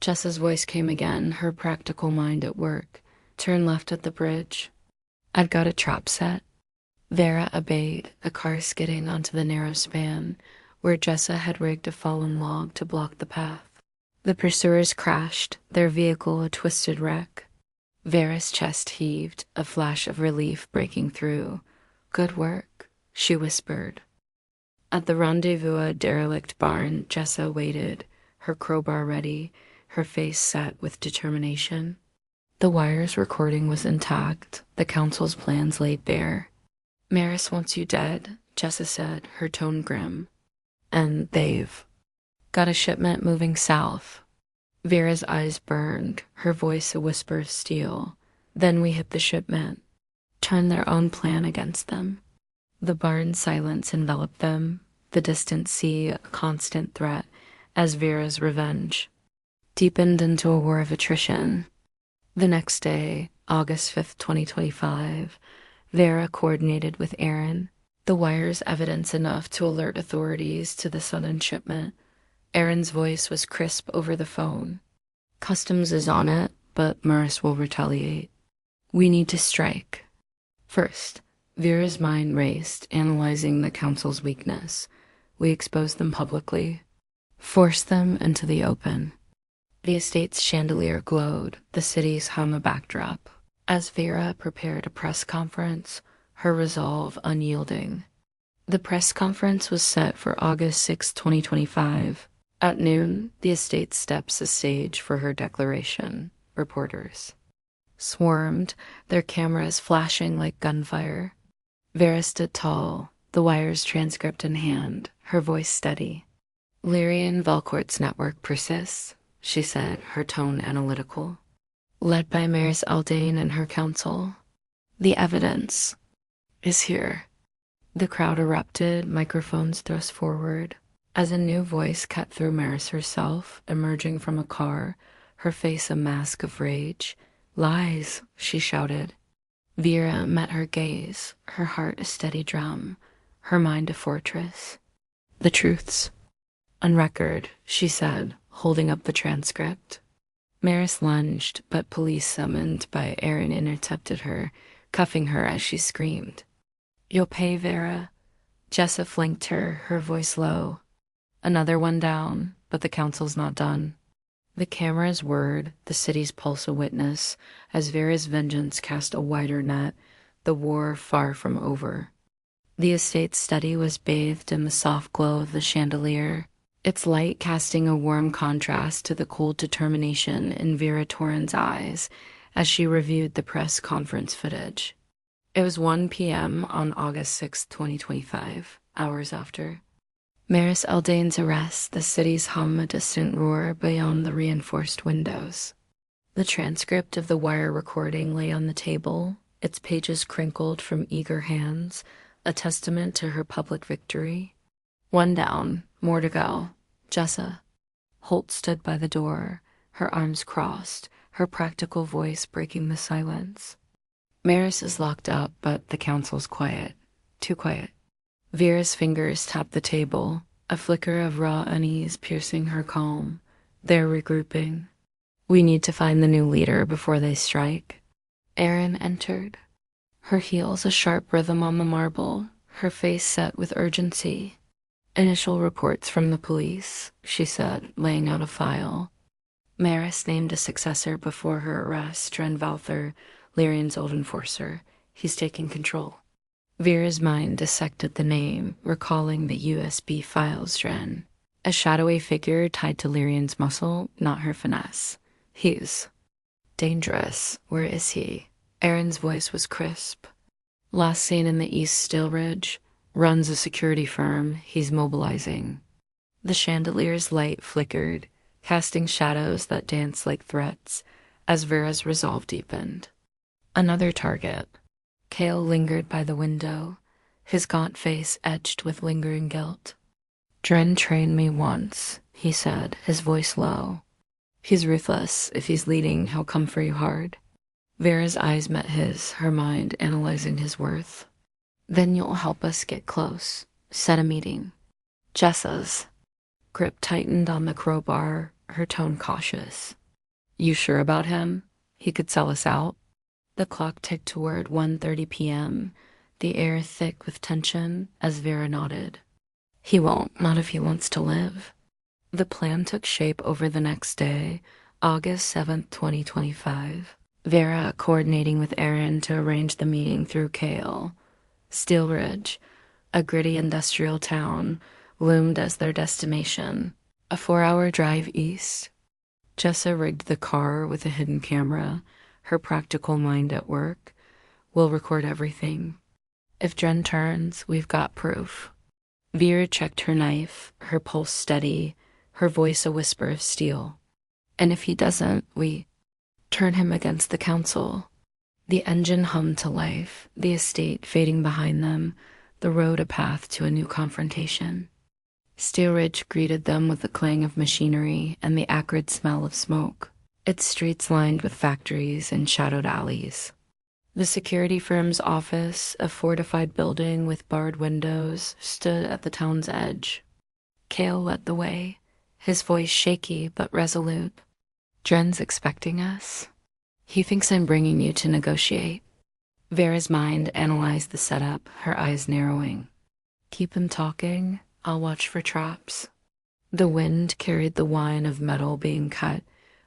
Jessa's voice came again, her practical mind at work. "Turn left at the bridge." "I've got a trap set." Vera obeyed, a car skidding onto the narrow span, where Jessa had rigged a fallen log to block the path. The pursuers crashed, their vehicle a twisted wreck. Vera's chest heaved, a flash of relief breaking through. "Good work," she whispered. At the rendezvous, a derelict barn, Jessa waited, her crowbar ready, her face set with determination. The wire's recording was intact, the council's plans laid bare. "Maris wants you dead," Jessa said, her tone grim. "And they've got a shipment moving south." Vera's eyes burned, her voice a whisper of steel. "Then we hit the shipment, turn their own plan against them." The barn's silence enveloped them, the distant sea a constant threat, as Vera's revenge deepened into a war of attrition. The next day, August 5th, 2025, Vera coordinated with Aaron. The wire's evidence enough to alert authorities to the sudden shipment. Aaron's voice was crisp over the phone. "Customs is on it, but Maris will retaliate. We need to strike." First, Vera's mind raced, analyzing the council's weakness. We expose them publicly, force them into the open. The estate's chandelier glowed, the city's hum a backdrop. As Vera prepared a press conference, her resolve unyielding. The press conference was set for August 6, 2025. At noon, the estate steps a stage for her declaration. Reporters swarmed, their cameras flashing like gunfire. Vera stood tall, the wire's transcript in hand, her voice steady. "Lyrian Valcourt's network persists," she said, her tone analytical. "Led by Maris Aldane and her council. The evidence is here." The crowd erupted, microphones thrust forward. As a new voice cut through Maris herself, emerging from a car, her face a mask of rage. "Lies," she shouted. Vera met her gaze, her heart a steady drum, her mind a fortress. "The truths on record," she said, holding up the transcript. Maris lunged, but police summoned by Aaron intercepted her, cuffing her as she screamed. "You'll pay, Vera." Jessa flanked her, her voice low. "Another one down, but the council's not done." The camera's word, the city's pulse a witness, as Vera's vengeance cast a wider net, the war far from over. The estate's study was bathed in the soft glow of the chandelier, its light casting a warm contrast to the cold determination in Vera Torren's eyes as she reviewed the press conference footage. It was 1 p.m. on August 6th, 2025, hours after Maris Eldane's arrest. The city's hum a distant roar beyond the reinforced windows. The transcript of the wire recording lay on the table, its pages crinkled from eager hands, a testament to her public victory. One down, more to go. Jessa. Holt stood by the door, her arms crossed, her practical voice breaking the silence. Maris is locked up, but the council's quiet. Too quiet. Vera's fingers tapped the table, a flicker of raw unease piercing her calm. They're regrouping. We need to find the new leader before they strike. Erin entered, her heels a sharp rhythm on the marble, her face set with urgency. Initial reports from the police, she said, laying out a file. Maris named a successor before her arrest, Dren Valther, Lyrian's old enforcer. He's taking control. Vera's mind dissected the name, recalling the USB files. Dren. A shadowy figure tied to Lyrian's muscle, not her finesse. He's dangerous. Where is he? Erin's voice was crisp. Last seen in the East Stillridge. Runs a security firm. He's mobilizing. The chandelier's light flickered, casting shadows that danced like threats as Vera's resolve deepened. Another target. Cale lingered by the window, his gaunt face etched with lingering guilt. Dren trained me once, he said, his voice low. He's ruthless. If he's leading, he'll come for you hard. Vera's eyes met his, her mind analyzing his worth. Then you'll help us get close. Set a meeting. Jessa's grip tightened on the crowbar, her tone cautious. You sure about him? He could sell us out? The clock ticked toward 1:30 p.m., the air thick with tension as Vera nodded. He won't, not if he wants to live. The plan took shape over the next day, August 7th, 2025. Vera coordinating with Erin to arrange the meeting through Cale. Stillridge, a gritty industrial town, loomed as their destination, a 4-hour drive east. Jessa rigged the car with a hidden camera, her practical mind at work. We'll record everything. If Dren turns, we've got proof. Vera checked her knife, her pulse steady, her voice a whisper of steel. And if he doesn't, we turn him against the council. The engine hummed to life, the estate fading behind them, the road a path to a new confrontation. Stillridge greeted them with the clang of machinery and the acrid smell of smoke, its streets lined with factories and shadowed alleys. The security firm's office, a fortified building with barred windows, stood at the town's edge. Cale led the way, his voice shaky but resolute. Dren's expecting us. He thinks I'm bringing you to negotiate. Vera's mind analyzed the setup, her eyes narrowing. Keep him talking. I'll watch for traps. The wind carried the whine of metal being cut,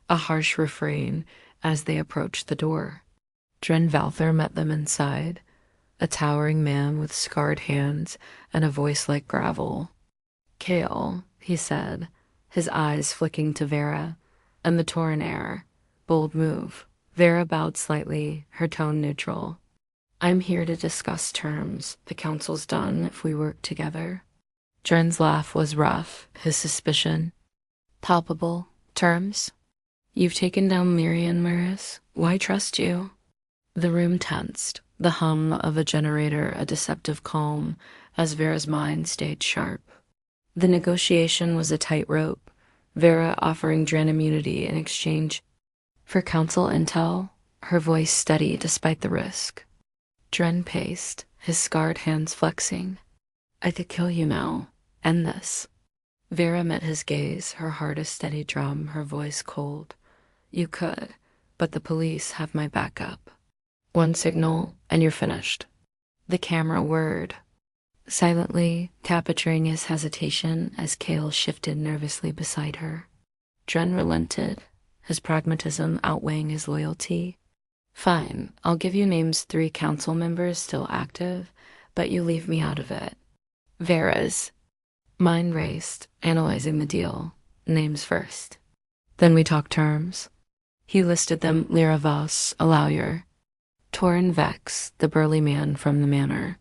a harsh refrain as they approached the door. Dren Valther met them inside, a towering man with scarred hands and a voice like gravel. Cale, he said, his eyes flicking to Vera, and the torn air. Bold move. Vera bowed slightly, her tone neutral. I'm here to discuss terms. The council's done if we work together. Dren's laugh was rough, his suspicion palpable. Terms? You've taken down Lyrian, Maris. Why trust you? The room tensed, the hum of a generator a deceptive calm as Vera's mind stayed sharp. The negotiation was a tightrope, Vera offering Dren immunity in exchange for council intel, her voice steady despite the risk. Dren paced, his scarred hands flexing. I could kill you now. End this. Vera met his gaze, her heart a steady drum, her voice cold. You could, but the police have my backup. One signal, and you're finished. The camera whirred, silently capturing his hesitation as Cale shifted nervously beside her. Dren relented, his pragmatism outweighing his loyalty. Fine, I'll give you names 3 council members still active, but you leave me out of it. Vera's. Mind raced, analyzing the deal. Names first. Then we talk terms. He listed them: Lyra Voss, a lawyer. Torrin Vex, the burly man from the manor,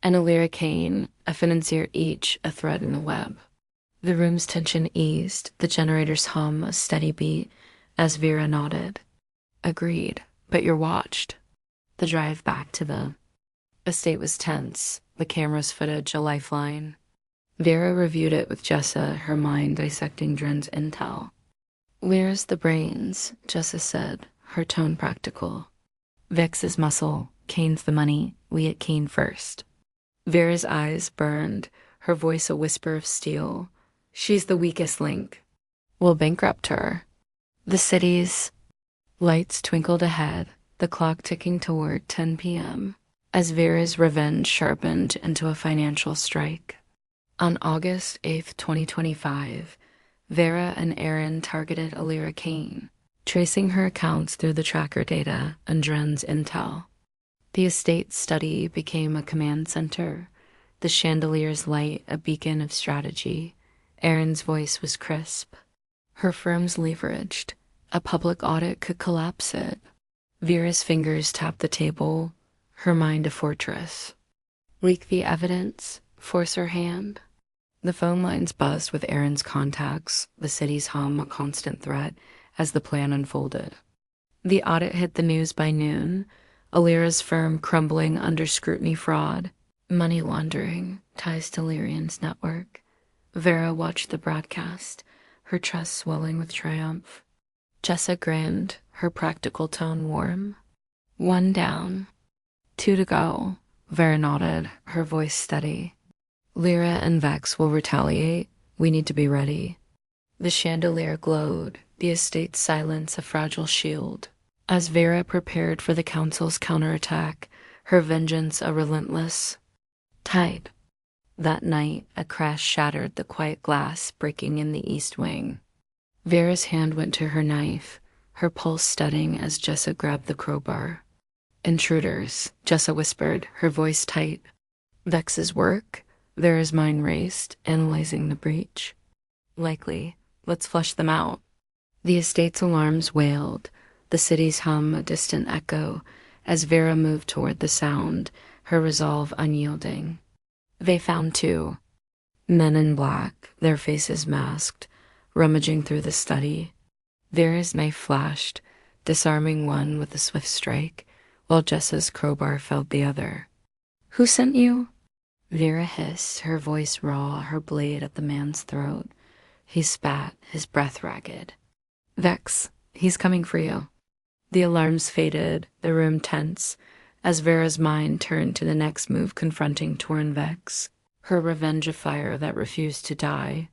and Elara Kane, a financier, each a thread in the web. The room's tension eased, the generator's hum a steady beat, as Vera nodded. Agreed, but you're watched. The drive back to the estate was tense, the camera's footage a lifeline. Vera reviewed it with Jessa, her mind dissecting Dren's intel. Lyra's the brains, Jessa said, her tone practical. Vex is muscle, Kane's the money, we at Kane first. Vera's eyes burned, her voice a whisper of steel. She's the weakest link. We'll bankrupt her. The city's lights twinkled ahead, the clock ticking toward 10 p.m., as Vera's revenge sharpened into a financial strike. On August 8th, 2025, Vera and Aaron targeted Elara Kane, tracing her accounts through the tracker data and Dren's intel. The estate's study became a command center, the chandelier's light a beacon of strategy. Aaron's voice was crisp. Her firm's leveraged. A public audit could collapse it. Vera's fingers tapped the table, her mind a fortress. Leak the evidence, force her hand. The phone lines buzzed with Aaron's contacts, the city's hum a constant threat as the plan unfolded. The audit hit the news by noon, Alira's firm crumbling under scrutiny, fraud, money laundering, ties to Lyrian's network. Vera watched the broadcast, her chest swelling with triumph. Jessa grinned, her practical tone warm. 1 down. 2 to go. Vera nodded, her voice steady. Lyra and Vex will retaliate. We need to be ready. The chandelier glowed, the estate's silence a fragile shield. As Vera prepared for the council's counterattack, her vengeance a relentless tide. That night, a crash shattered the quiet glass breaking in the east wing. Vera's hand went to her knife, her pulse studding as Jessa grabbed the crowbar. Intruders, Jessa whispered, her voice tight. Vex's work? Vera's mind raced, analyzing the breach. Likely. Let's flush them out. The estate's alarms wailed, the city's hum a distant echo, as Vera moved toward the sound, her resolve unyielding. They found 2. Men in black, their faces masked, rummaging through the study. Vera's knife flashed, disarming one with a swift strike, while Jessa's crowbar felled the other. Who sent you? Vera hissed, her voice raw, her blade at the man's throat. He spat, his breath ragged. Vex, he's coming for you. The alarms faded, the room tense, as Vera's mind turned to the next move confronting Torrin Vex, her revenge a fire that refused to die.